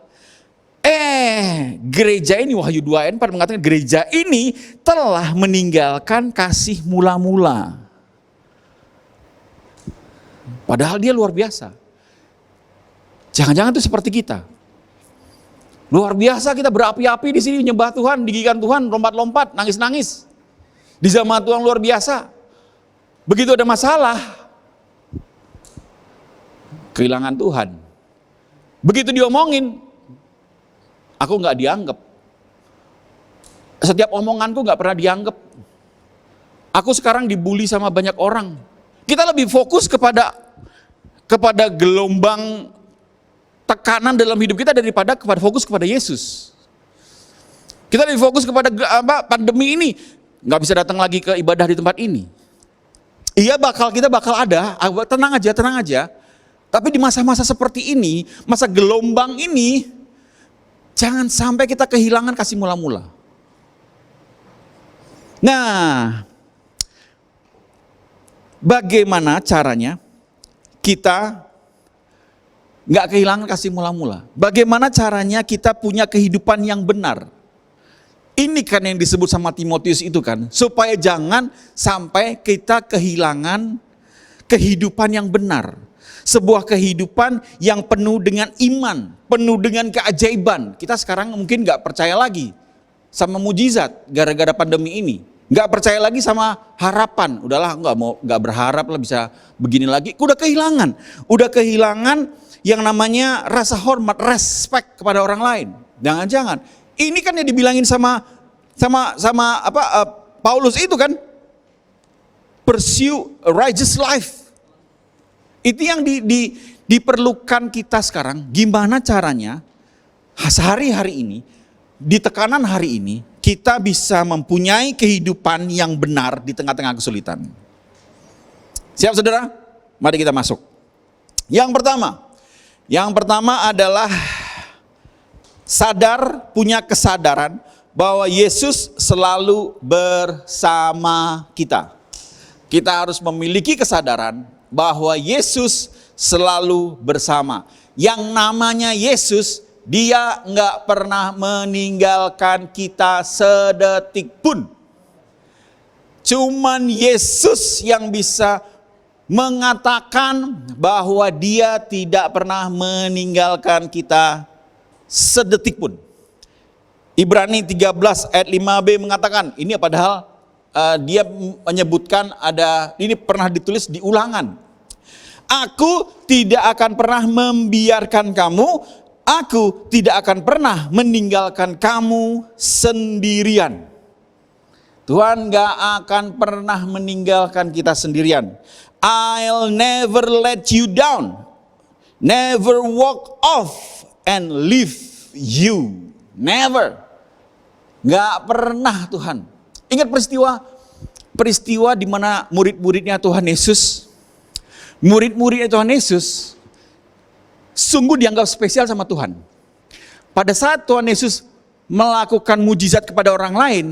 gereja ini, Wahyu 2 ayat 4 mengatakan gereja ini telah meninggalkan kasih mula-mula. Padahal dia luar biasa. Jangan-jangan itu seperti kita. Luar biasa, kita berapi-api di sini nyembah Tuhan, digigitkan Tuhan, lompat-lompat, nangis-nangis. Di zaman Tuhan luar biasa. Begitu ada masalah, kehilangan Tuhan. Begitu diomongin, aku nggak dianggap. Setiap omonganku nggak pernah dianggap. Aku sekarang dibully sama banyak orang. Kita lebih fokus kepada gelombang tekanan dalam hidup kita daripada fokus kepada Yesus. Kita lebih fokus kepada pandemi ini, nggak bisa datang lagi ke ibadah di tempat ini. Iya, kita bakal ada, tenang aja. Tapi di masa-masa seperti ini, masa gelombang ini, jangan sampai kita kehilangan kasih mula-mula. Nah, bagaimana caranya kita nggak kehilangan kasih mula-mula? Bagaimana caranya kita punya kehidupan yang benar? Ini kan yang disebut sama Timotius itu kan, supaya jangan sampai kita kehilangan kehidupan yang benar. Sebuah kehidupan yang penuh dengan iman, penuh dengan keajaiban. Kita sekarang mungkin nggak percaya lagi sama mujizat gara-gara pandemi ini. Nggak percaya lagi sama harapan. Udahlah, nggak berharap lah bisa begini lagi. Udah kehilangan yang namanya rasa hormat, respect kepada orang lain. Jangan-jangan Ini kan yang dibilangin sama Paulus itu kan, pursue a righteous life. Itu yang diperlukan kita sekarang. Gimana caranya sehari-hari ini, di tekanan hari ini, kita bisa mempunyai kehidupan yang benar di tengah-tengah kesulitan. Siap saudara? Mari kita masuk. Yang pertama adalah punya kesadaran bahwa Yesus selalu bersama kita. Kita harus memiliki kesadaran bahwa Yesus selalu bersama. Yang namanya Yesus, dia nggak pernah meninggalkan kita sedetik pun. Cuman Yesus yang bisa mengatakan bahwa dia tidak pernah meninggalkan kita sedetik pun. Ibrani 13 ayat 5b mengatakan, ini padahal dia menyebutkan ini pernah ditulis di Ulangan. Aku tidak akan pernah membiarkan kamu, aku tidak akan pernah meninggalkan kamu sendirian. Tuhan gak akan pernah meninggalkan kita sendirian. I'll never let you down, never walk off and leave you. Never. Gak pernah Tuhan. Ingat peristiwa di mana murid-muridnya Tuhan Yesus, sungguh dianggap spesial sama Tuhan. Pada saat Tuhan Yesus melakukan mujizat kepada orang lain,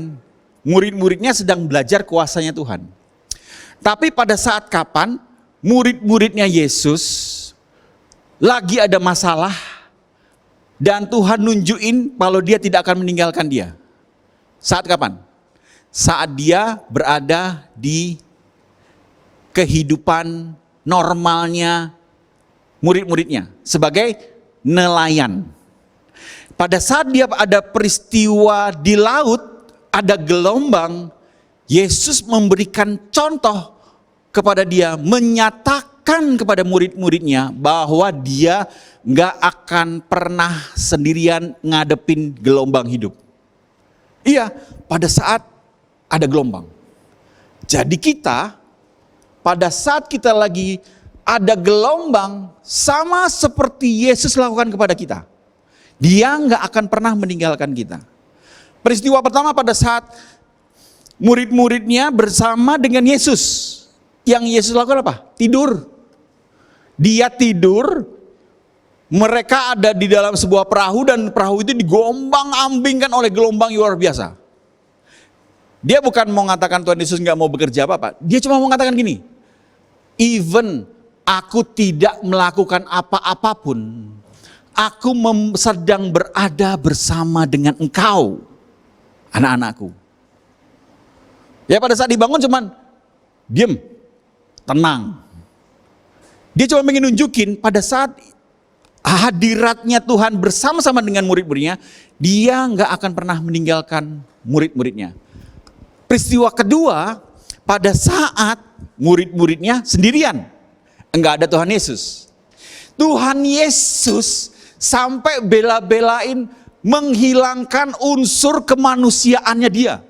murid-muridnya sedang belajar kuasanya Tuhan. Tapi pada saat kapan murid-muridnya Yesus lagi ada masalah dan Tuhan nunjukin kalau dia tidak akan meninggalkan dia. Saat kapan? Saat dia berada di kehidupan normalnya murid-muridnya sebagai nelayan. Pada saat dia ada peristiwa di laut, ada gelombang, Yesus memberikan contoh kepada dia, menyatakan kepada murid-muridnya bahwa dia gak akan pernah sendirian ngadepin gelombang hidup. Iya, pada saat ada gelombang. Jadi kita, pada saat kita lagi ada gelombang, sama seperti Yesus lakukan kepada kita. Dia gak akan pernah meninggalkan kita. Peristiwa pertama pada saat murid-muridnya bersama dengan Yesus. Yang Yesus lakukan apa? Tidur. Dia tidur, mereka ada di dalam sebuah perahu dan perahu itu digombang-ambingkan oleh gelombang yang luar biasa. Dia bukan mau mengatakan Tuhan Yesus gak mau bekerja apa-apa. Dia cuma mau mengatakan gini, even aku tidak melakukan apa-apapun, aku sedang berada bersama dengan engkau, anak-anakku. Ya pada saat dibangun cuman diam, tenang. Dia cuma ingin nunjukin pada saat hadiratnya Tuhan bersama-sama dengan murid-muridnya, dia gak akan pernah meninggalkan murid-muridnya. Peristiwa kedua, pada saat murid-muridnya sendirian, enggak ada Tuhan Yesus. Tuhan Yesus sampai bela-belain menghilangkan unsur kemanusiaannya dia.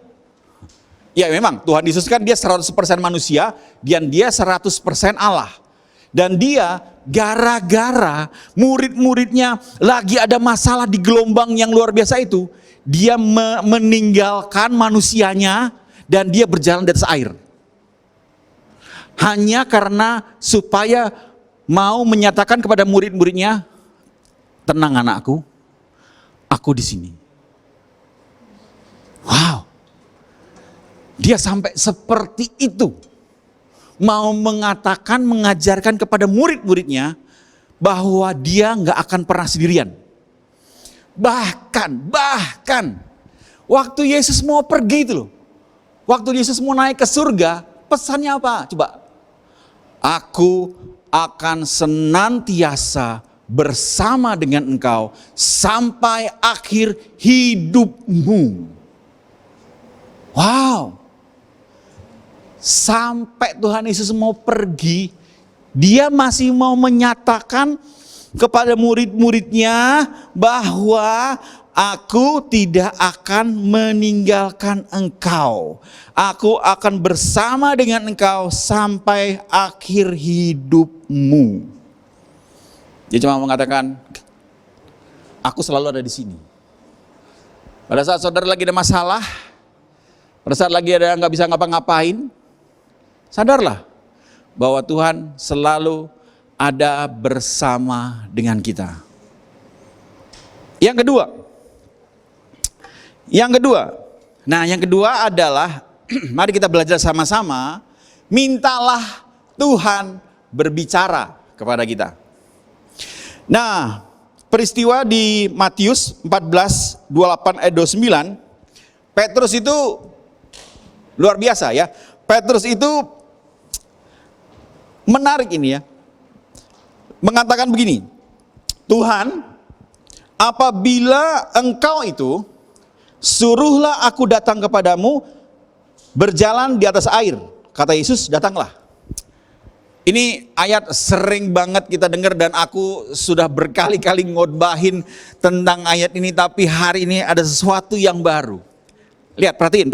Ya memang Tuhan Yesus kan dia 100% manusia dan dia 100% Allah. Dan dia gara-gara murid-muridnya lagi ada masalah di gelombang yang luar biasa itu, dia meninggalkan manusianya dan dia berjalan di atas air. Hanya karena supaya mau menyatakan kepada murid-muridnya, tenang anakku, aku di sini. Wow. Dia sampai seperti itu. Mau mengatakan, mengajarkan kepada murid-muridnya bahwa dia gak akan pernah sendirian. Bahkan waktu Yesus mau pergi itu loh. Waktu Yesus mau naik ke surga, pesannya apa? Coba. Aku akan senantiasa bersama dengan engkau sampai akhir hidupmu. Wow. Sampai Tuhan Yesus mau pergi, dia masih mau menyatakan kepada murid-muridnya bahwa Aku tidak akan meninggalkan engkau. Aku akan bersama dengan engkau sampai akhir hidupmu. Dia cuma mengatakan, aku selalu ada di sini. Pada saat saudara lagi ada masalah, pada saat lagi ada nggak bisa ngapa-ngapain, sadarlah bahwa Tuhan selalu ada bersama dengan kita. Yang kedua adalah mari kita belajar sama-sama, mintalah Tuhan berbicara kepada kita. Nah, peristiwa di Matius 14, 28 ayat 29, Petrus itu luar biasa ya. Petrus itu menarik ini ya. Mengatakan begini, Tuhan, apabila engkau itu, suruhlah aku datang kepadamu berjalan di atas air. Kata Yesus, datanglah. Ini ayat sering banget kita dengar dan aku sudah berkali-kali ngotbahin tentang ayat ini, tapi hari ini ada sesuatu yang baru. Lihat, perhatiin.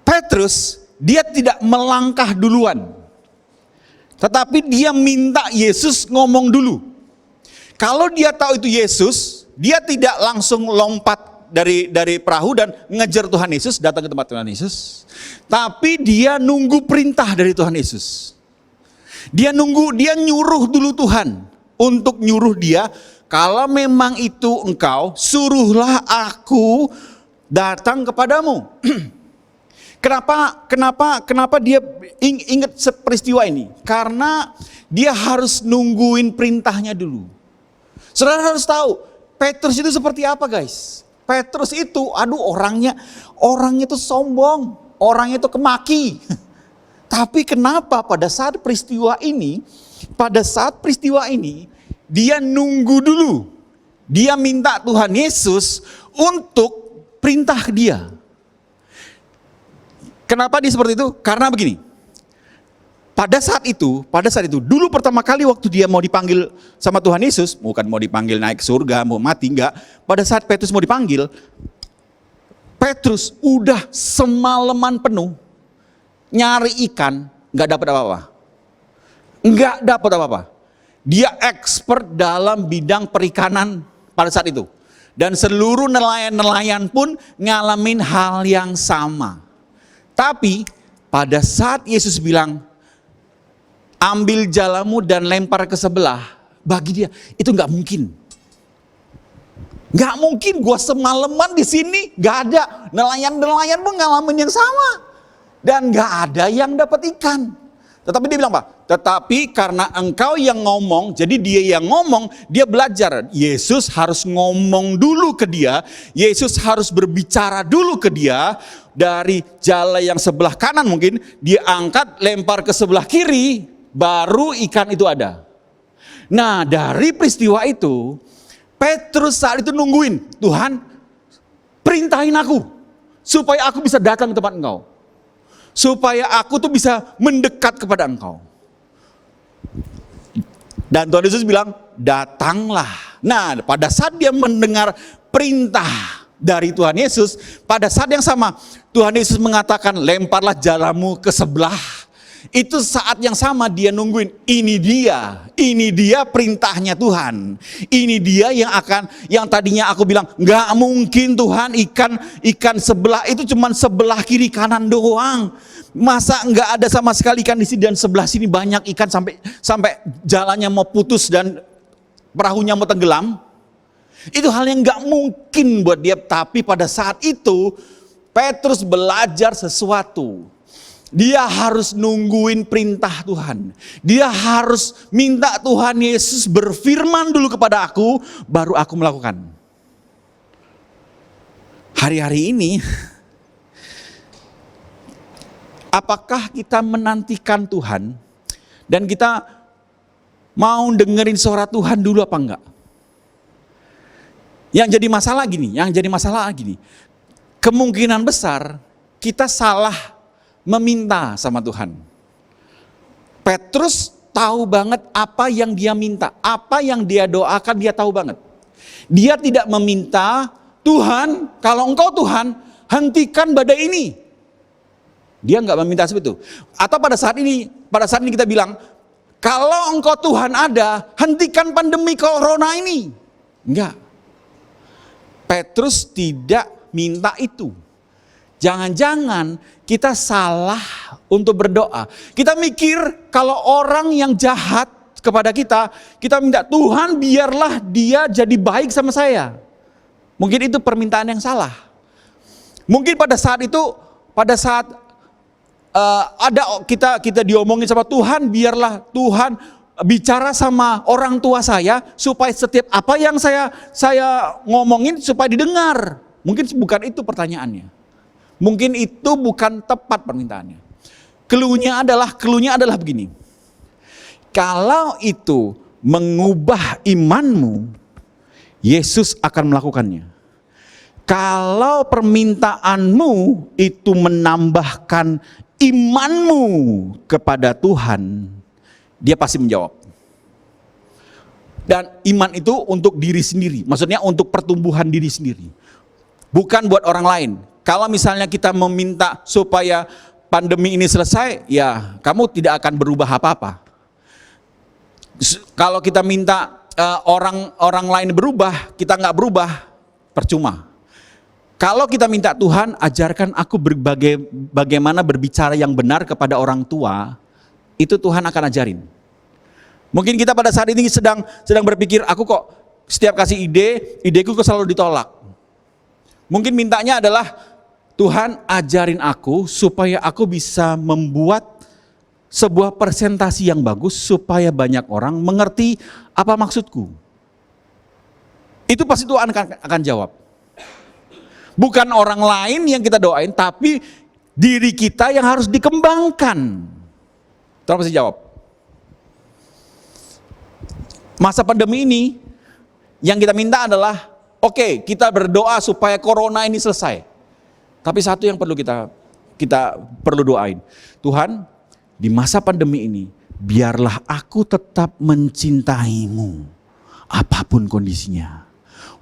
Petrus, dia tidak melangkah duluan. Tetapi dia minta Yesus ngomong dulu. Kalau dia tahu itu Yesus, dia tidak langsung lompat dari perahu dan ngejar Tuhan Yesus, datang ke tempat Tuhan Yesus. Tapi dia nunggu perintah dari Tuhan Yesus. Dia nyuruh dulu Tuhan untuk nyuruh dia, kalau memang itu engkau, suruhlah aku datang kepadamu. Kenapa dia ingat peristiwa ini? Karena dia harus nungguin perintahnya dulu. Saudara harus tahu, Petrus itu seperti apa guys? Petrus itu, orangnya itu sombong, orangnya itu kemaki. Tapi kenapa pada saat peristiwa ini, dia nunggu dulu. Dia minta Tuhan Yesus untuk perintah dia. Kenapa dia seperti itu? Karena begini. Pada saat itu, dulu pertama kali waktu dia mau dipanggil sama Tuhan Yesus, bukan mau dipanggil naik ke surga, mau mati, enggak. Pada saat Petrus mau dipanggil, Petrus udah semalaman penuh nyari ikan, enggak dapat apa-apa. Dia expert dalam bidang perikanan pada saat itu. Dan seluruh nelayan-nelayan pun ngalamin hal yang sama. Tapi pada saat Yesus bilang, ambil jalamu dan lempar ke sebelah, bagi dia itu nggak mungkin. Nggak mungkin, gua semalaman di sini nggak ada nelayan pun ngalamin yang sama dan nggak ada yang dapat ikan. Tetapi dia bilang apa? Tetapi karena engkau yang ngomong, jadi dia yang ngomong, dia belajar. Yesus harus ngomong dulu ke dia, Yesus harus berbicara dulu ke dia. Dari jala yang sebelah kanan mungkin, dia angkat, lempar ke sebelah kiri, baru ikan itu ada. Nah, dari peristiwa itu, Petrus saat itu nungguin, Tuhan perintahin aku, supaya aku bisa datang ke tempat engkau. Supaya aku tuh bisa mendekat kepada engkau. Dan Tuhan Yesus bilang, datanglah. Nah, pada saat dia mendengar perintah dari Tuhan Yesus, pada saat yang sama Tuhan Yesus mengatakan, lemparlah jalamu ke sebelah. Itu saat yang sama dia nungguin, ini dia perintahnya Tuhan. Ini dia yang tadinya aku bilang, nggak mungkin Tuhan, ikan sebelah itu cuma sebelah kiri kanan doang. Masa nggak ada sama sekali ikan di sini dan sebelah sini banyak ikan sampai jalannya mau putus dan perahunya mau tenggelam. Itu hal yang nggak mungkin buat dia. Tapi pada saat itu Petrus belajar sesuatu. Dia harus nungguin perintah Tuhan. Dia harus minta Tuhan Yesus berfirman dulu kepada aku, baru aku melakukan. Hari-hari ini, apakah kita menantikan Tuhan dan kita mau dengerin suara Tuhan dulu apa enggak? Yang jadi masalah gini. Kemungkinan besar kita salah meminta sama Tuhan. Petrus tahu banget apa yang dia minta, apa yang dia doakan dia tahu banget. Dia tidak meminta, Tuhan, kalau engkau Tuhan, hentikan badai ini. Dia nggak meminta seperti itu. Atau pada saat ini kita bilang, kalau engkau Tuhan ada, hentikan pandemi corona ini. Enggak. Petrus tidak minta itu. Jangan-jangan kita salah untuk berdoa. Kita mikir kalau orang yang jahat kepada kita minta, Tuhan biarlah dia jadi baik sama saya. Mungkin itu permintaan yang salah. Mungkin pada saat kita diomongin sama Tuhan, biarlah Tuhan bicara sama orang tua saya supaya setiap apa yang saya ngomongin supaya didengar. Mungkin bukan itu pertanyaannya. Mungkin itu bukan tepat permintaannya. Cluenya adalah begini. Kalau itu mengubah imanmu, Yesus akan melakukannya. Kalau permintaanmu itu menambahkan imanmu kepada Tuhan, dia pasti menjawab. Dan iman itu untuk diri sendiri, maksudnya untuk pertumbuhan diri sendiri. Bukan buat orang lain. Kalau misalnya kita meminta supaya pandemi ini selesai, ya kamu tidak akan berubah apa-apa. Kalau kita minta orang lain berubah, kita nggak berubah, percuma. Kalau kita minta Tuhan, ajarkan aku bagaimana berbicara yang benar kepada orang tua, itu Tuhan akan ajarin. Mungkin kita pada saat ini sedang berpikir, aku kok setiap kasih ideku kok selalu ditolak. Mungkin mintanya adalah, Tuhan ajarin aku supaya aku bisa membuat sebuah presentasi yang bagus supaya banyak orang mengerti apa maksudku. Itu pasti Tuhan akan jawab. Bukan orang lain yang kita doain, tapi diri kita yang harus dikembangkan. Tuhan pasti jawab. Masa pandemi ini, yang kita minta adalah, oke, kita berdoa supaya corona ini selesai. Tapi satu yang perlu kita perlu doain. Tuhan, di masa pandemi ini, biarlah aku tetap mencintaimu. Apapun kondisinya.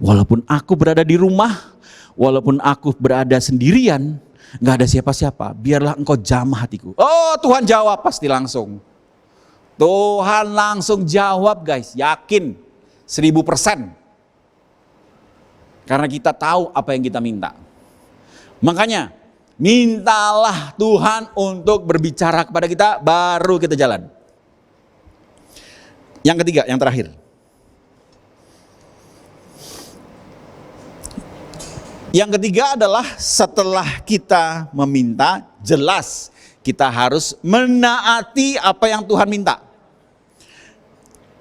Walaupun aku berada di rumah, walaupun aku berada sendirian, gak ada siapa-siapa, biarlah engkau jamah hatiku. Oh, Tuhan jawab pasti langsung. Tuhan langsung jawab guys, yakin 1000%. Karena kita tahu apa yang kita minta. Makanya, mintalah Tuhan untuk berbicara kepada kita, baru kita jalan. Yang ketiga, yang terakhir. Yang ketiga adalah setelah kita meminta, jelas kita harus menaati apa yang Tuhan minta.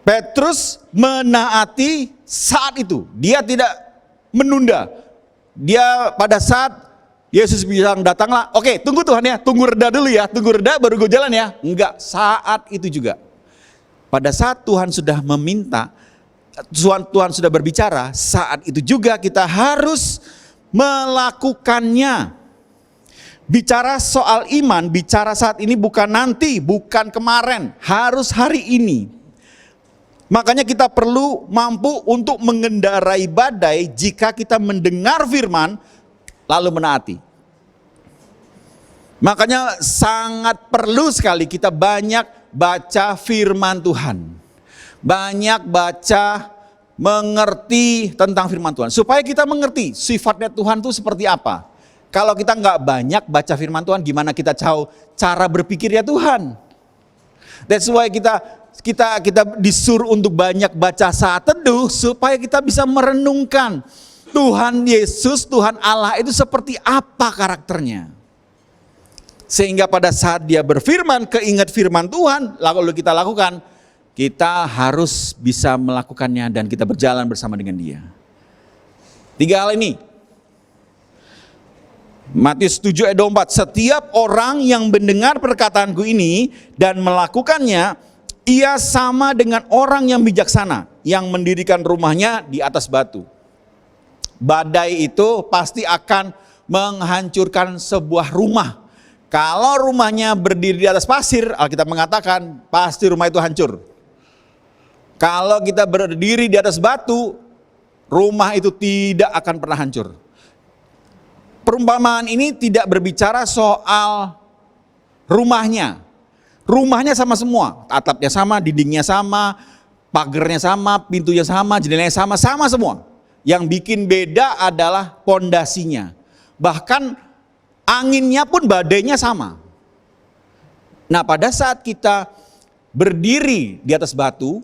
Petrus menaati saat itu, dia tidak menunda. Dia pada saat Yesus bilang datanglah, oke tunggu Tuhan ya, tunggu reda dulu ya, tunggu reda baru gue jalan ya. Enggak, saat itu juga. Pada saat Tuhan sudah meminta, Tuhan sudah berbicara, saat itu juga kita harus melakukannya. Bicara soal iman, bicara saat ini bukan nanti, bukan kemarin, harus hari ini. Makanya kita perlu mampu untuk mengendarai badai jika kita mendengar firman lalu menaati. Makanya sangat perlu sekali kita banyak baca firman Tuhan. Banyak baca, mengerti tentang firman Tuhan. Supaya kita mengerti sifatnya Tuhan itu seperti apa. Kalau kita nggak banyak baca firman Tuhan, gimana kita tahu cara berpikirnya Tuhan? That's why kita disuruh untuk banyak baca saat teduh supaya kita bisa merenungkan Tuhan Yesus, Tuhan Allah itu seperti apa karakternya. Sehingga pada saat dia berfirman, keingat firman Tuhan, lalu kita lakukan, kita harus bisa melakukannya dan kita berjalan bersama dengan dia. 3 hal ini. Matius 7 ayat 24, setiap orang yang mendengar perkataanku ini dan melakukannya, ia sama dengan orang yang bijaksana yang mendirikan rumahnya di atas batu. Badai itu pasti akan menghancurkan sebuah rumah. Kalau rumahnya berdiri di atas pasir, Alkitab mengatakan pasti rumah itu hancur. Kalau kita berdiri di atas batu, rumah itu tidak akan pernah hancur. Perumpamaan ini tidak berbicara soal rumahnya. Rumahnya sama semua, atapnya sama, dindingnya sama, pagernya sama, pintunya sama, jendelanya sama, sama semua. Yang bikin beda adalah pondasinya. Bahkan anginnya pun badainya sama. Nah, pada saat kita berdiri di atas batu,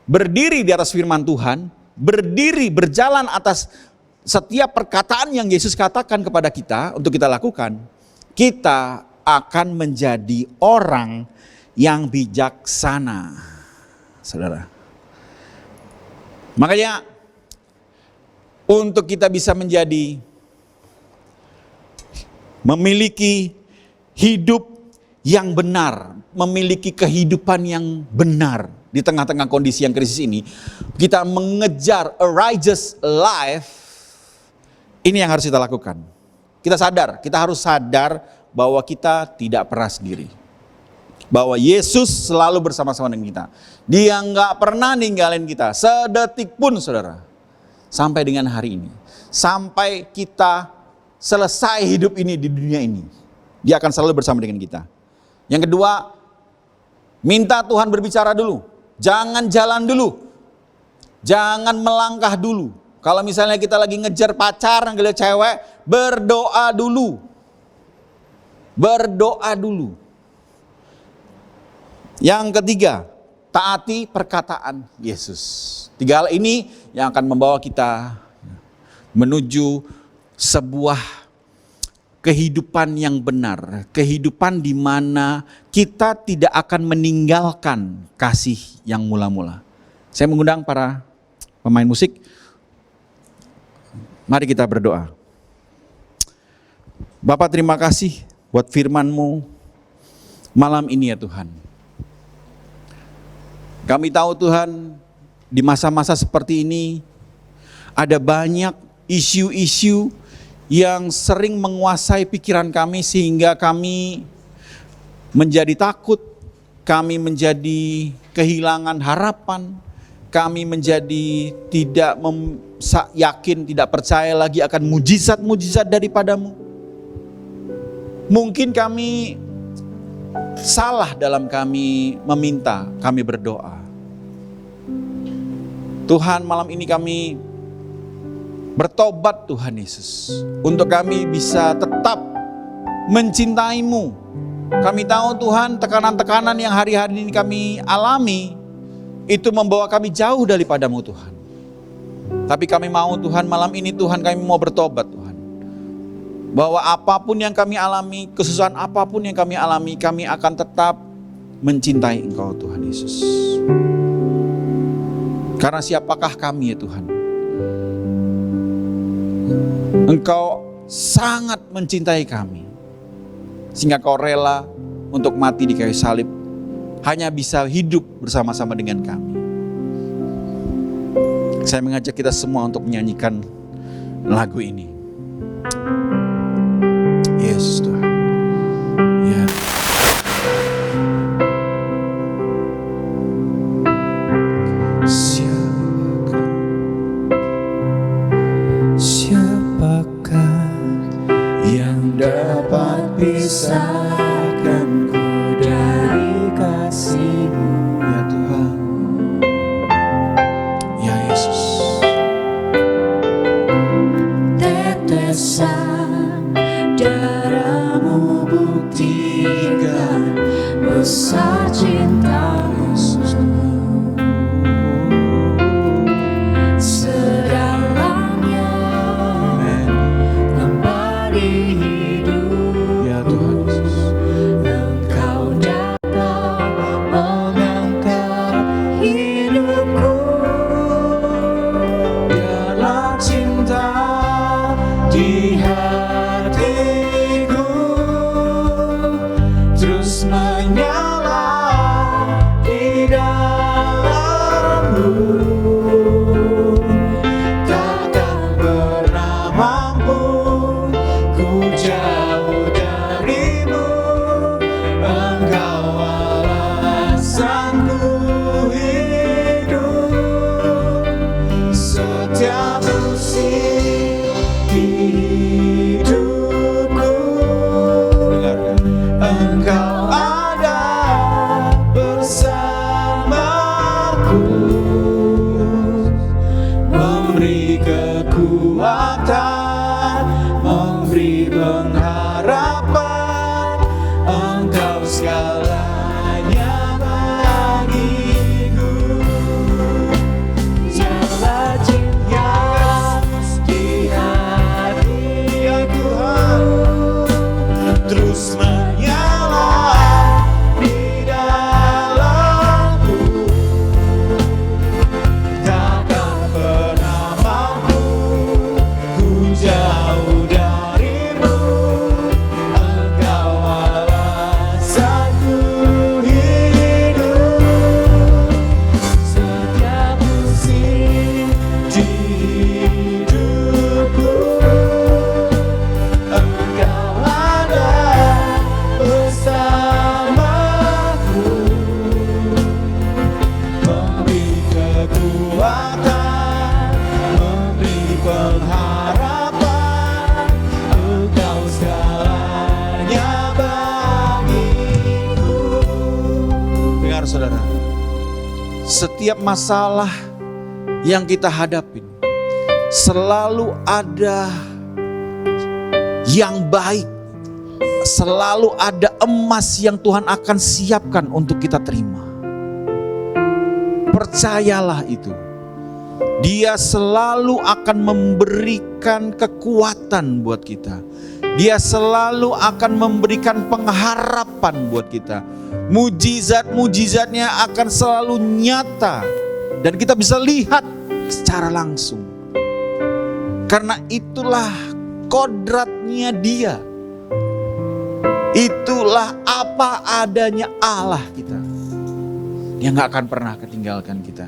berdiri di atas firman Tuhan, berdiri berjalan atas setiap perkataan yang Yesus katakan kepada kita untuk kita lakukan, kita akan menjadi orang yang bijaksana, saudara. Makanya untuk kita bisa memiliki hidup yang benar, memiliki kehidupan yang benar di tengah-tengah kondisi yang krisis ini, kita mengejar a righteous life. Ini yang harus kita lakukan. Kita harus sadar bahwa kita tidak pernah sendiri. Bahwa Yesus selalu bersama-sama dengan kita. Dia nggak pernah ninggalin kita sedetik pun, saudara. Sampai dengan hari ini. Sampai kita selesai hidup ini di dunia ini. Dia akan selalu bersama dengan kita. Yang kedua, minta Tuhan berbicara dulu. Jangan jalan dulu. Jangan melangkah dulu. Kalau misalnya kita lagi ngejar pacar, ngejar cewek, berdoa dulu. Berdoa dulu. Yang ketiga, taati perkataan Yesus. 3 hal ini yang akan membawa kita menuju sebuah kehidupan yang benar. Kehidupan di mana kita tidak akan meninggalkan kasih yang mula-mula. Saya mengundang para pemain musik. Mari kita berdoa. Bapak, terima kasih buat firman-Mu malam ini ya Tuhan. Kami tahu Tuhan, di masa-masa seperti ini ada banyak isu-isu yang sering menguasai pikiran kami sehingga kami menjadi takut, kami menjadi kehilangan harapan, kami menjadi tidak yakin, tidak percaya lagi akan mujizat-mujizat daripada-Mu. Mungkin kami salah dalam kami meminta, kami berdoa. Tuhan, malam ini kami bertobat Tuhan Yesus. Untuk kami bisa tetap mencintai-Mu. Kami tahu Tuhan, tekanan-tekanan yang hari-hari ini kami alami, itu membawa kami jauh daripada-Mu Tuhan. Tapi kami mau Tuhan, malam ini Tuhan kami mau bertobat Tuhan. Bahwa apapun yang kami alami, kesusahan apapun yang kami alami, kami akan tetap mencintai Engkau Tuhan Yesus. Karena siapakah kami ya Tuhan? Engkau sangat mencintai kami. Sehingga Kau rela untuk mati di kayu salib. Hanya bisa hidup bersama-sama dengan kami. Saya mengajak kita semua untuk menyanyikan lagu ini. Yes Tuhan. Ya. Siapakah yang dapat pisahkanku dari kasih-Mu Ya Tuhan. Ya Yesus. Tetesan darah setiap musim hidupku. Dengarkan. Engkau ada bersamaku, memberi kekuatan, memberi pengharapan. Engkau segalanya bagiku. Nyala cinta di hati ya Tuhan, terus menyala di dalamku. Takkan pernah mampu ku jauh darimu. Engkau alasanku hidup. Setiap musim di hidupku, Engkau ada bersamaku, memberi kekuatan, memberi pengharapan. Engkau segalanya bagiku. Dengar saudara, setiap masalah yang kita hadapin selalu ada yang baik, selalu ada emas yang Tuhan akan siapkan untuk kita terima. Percayalah itu. Dia selalu akan memberikan kekuatan buat kita. Dia selalu akan memberikan pengharapan buat kita. Mujizat-mujizatnya akan selalu nyata dan kita bisa lihat secara langsung. Karena itulah kodratnya Dia. Itulah apa adanya Allah kita. Dia gak akan pernah ketinggalkan kita.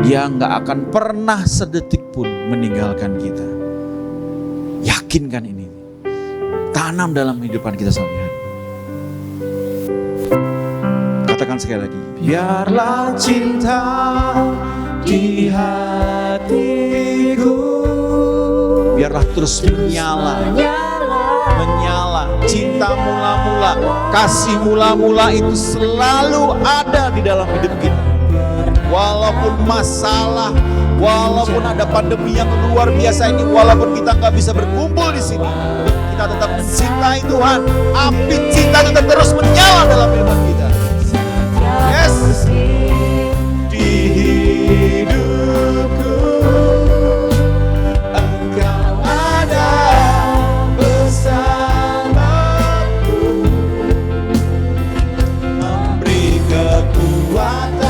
Dia gak akan pernah sedetik pun meninggalkan kita. Yakinkan ini. Tanam dalam kehidupan kita sehari-hari. Katakan sekali lagi. Biarlah cinta di hatiku, biarlah terus menyala. Menyala. Cinta mula-mula, kasih mula-mula itu selalu ada di dalam hidup kita. Walaupun masalah, walaupun ada pandemi yang luar biasa ini, walaupun kita nggak bisa berkumpul di sini, kita tetap mencintai Tuhan. Api cinta tetap terus menyala dalam hidup kita. Yes. Di hidupku, Engkau ada bersamaku, memberi kekuatan,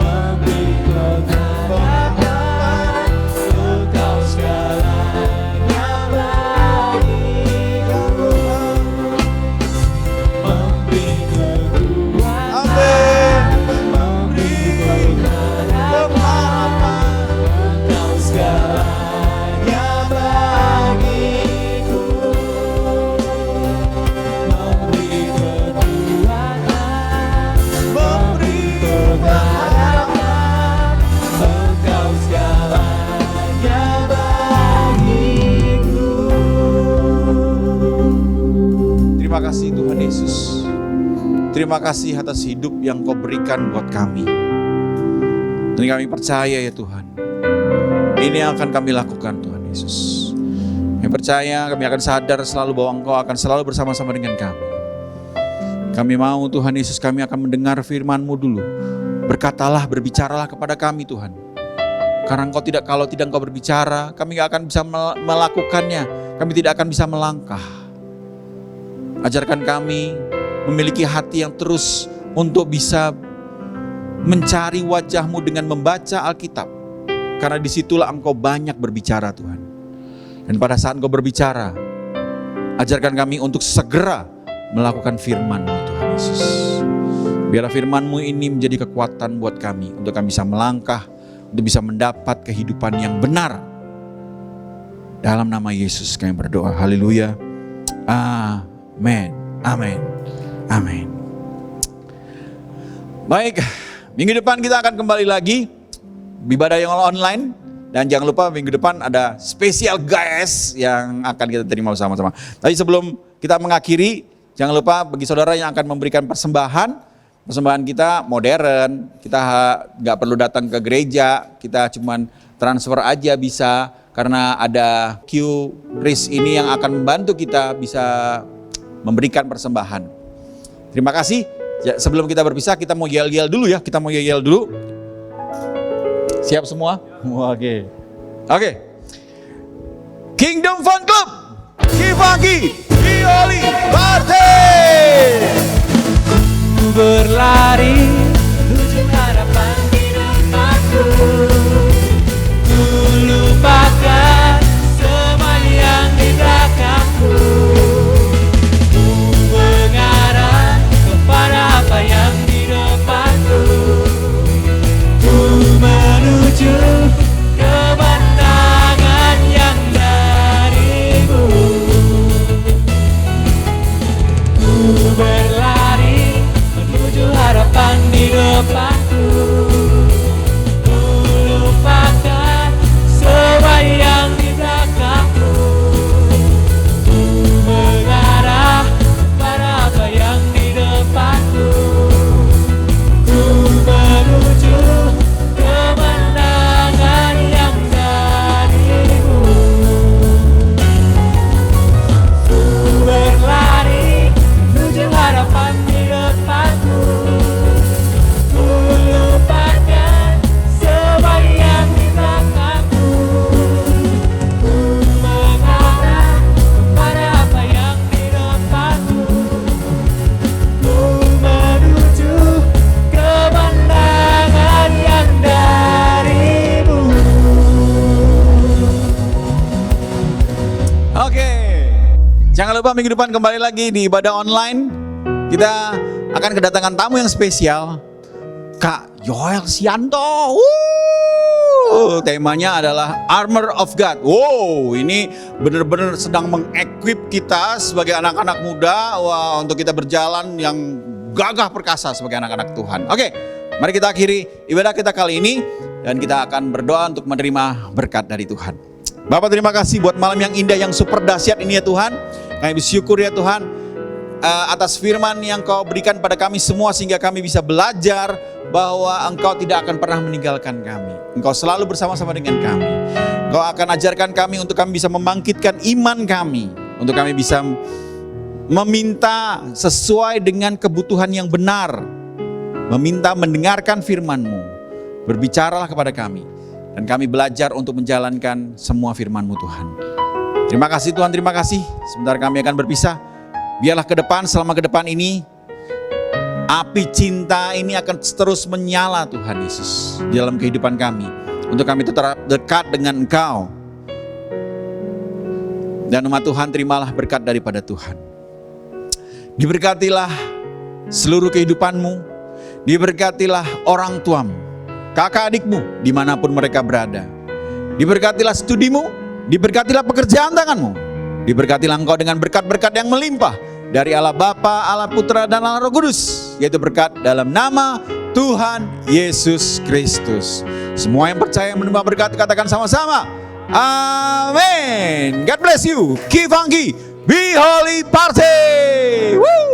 memberi kekuatan. Engkau segalanya bagiku, memberi kekuatan, memberi pengharapan. Engkau segalanya bagiku, memberi kekuatan, memberi pengharapan. Engkau segalanya bagiku. Terima kasih Tuhan Yesus. Terima kasih atas hidup yang Kau berikan buat kami. Dan kami percaya ya Tuhan, ini yang akan kami lakukan Tuhan Yesus. Kami percaya, kami akan sadar selalu bahwa Engkau akan selalu bersama-sama dengan kami. Kami mau Tuhan Yesus, kami akan mendengar firman-Mu dulu. Berkatalah, berbicaralah kepada kami Tuhan. Karena kalau tidak Engkau berbicara, kami gak akan bisa melakukannya. Kami tidak akan bisa melangkah. Ajarkan kami memiliki hati yang terus untuk bisa mencari wajah-Mu dengan membaca Alkitab. Karena disitulah Engkau banyak berbicara Tuhan. Dan pada saat Engkau berbicara, ajarkan kami untuk segera melakukan firman-Mu Tuhan Yesus. Biarlah firman-Mu ini menjadi kekuatan buat kami, untuk kami bisa melangkah, untuk bisa mendapat kehidupan yang benar. Dalam nama Yesus kami berdoa. Haleluya. Amin. Amin. Amin. Baik, minggu depan kita akan kembali lagi ibadah yang online. Dan jangan lupa minggu depan ada spesial guys yang akan kita terima bersama-sama. Tapi sebelum kita mengakhiri, jangan lupa bagi saudara yang akan memberikan persembahan kita modern, kita nggak perlu datang ke gereja, kita cuman transfer aja bisa, karena ada QRIS ini yang akan membantu kita bisa memberikan persembahan. Terima kasih. Ya, sebelum kita berpisah, kita mau yel-yel dulu ya, Siap semua? Oke. Kingdom Fun Club, Kifagi, Violi, Party. Berlari menuju harapan hidupku, ku lupakan semua yang di belakangku, ku mengarah kepada apa yang di depanku, ku menuju kemenangan yang darimu, ku berlari menuju harapan di depanku, ku lupakan semua yang di belakangku, ku mengarah pada apa yang di depanku, ku menuju kemenangan yang darimu, ku berlari menuju harapan di depanku, ku lupakan semua yang di belakangku, ku mengarah kepada apa yang di depanku, ku menuju kemenangan yang darimu. Oke. Jangan lupa minggu depan kembali lagi di ibadah online. Kita akan kedatangan tamu yang spesial, Kak Yoel Sianto. Temanya adalah Armor of God. Wow, ini benar-benar sedang mengequip kita sebagai anak-anak muda, untuk kita berjalan yang gagah perkasa sebagai anak-anak Tuhan. Oke, mari kita akhiri ibadah kita kali ini dan kita akan berdoa untuk menerima berkat dari Tuhan. Bapak, terima kasih buat malam yang indah, yang super dahsyat ini ya Tuhan. Kami bersyukur ya Tuhan atas firman yang Kau berikan pada kami semua, sehingga kami bisa belajar bahwa Engkau tidak akan pernah meninggalkan kami. Engkau selalu bersama-sama dengan kami. Engkau akan ajarkan kami untuk kami bisa membangkitkan iman kami, untuk kami bisa meminta sesuai dengan kebutuhan yang benar, meminta mendengarkan firman-Mu. Berbicaralah kepada kami, dan kami belajar untuk menjalankan semua firman-Mu Tuhan. Terima kasih Tuhan, terima kasih. Sebentar kami akan berpisah. Biarlah ke depan, selama ke depan ini, api cinta ini akan terus menyala Tuhan Yesus di dalam kehidupan kami, untuk kami tetap dekat dengan Engkau. Dan umat Tuhan, terimalah berkat daripada Tuhan. Diberkatilah seluruh kehidupanmu, diberkatilah orang tuamu, kakak adikmu dimanapun mereka berada. Diberkatilah studimu, diberkatilah pekerjaan tanganmu, diberkatilah engkau dengan berkat-berkat yang melimpah dari Allah Bapa, Allah Putra, dan Allah Roh Kudus, yaitu berkat dalam nama Tuhan Yesus Kristus. Semua yang percaya menerima berkat, katakan sama-sama, amin. God bless you. Keep funky, be holy, party. Woo!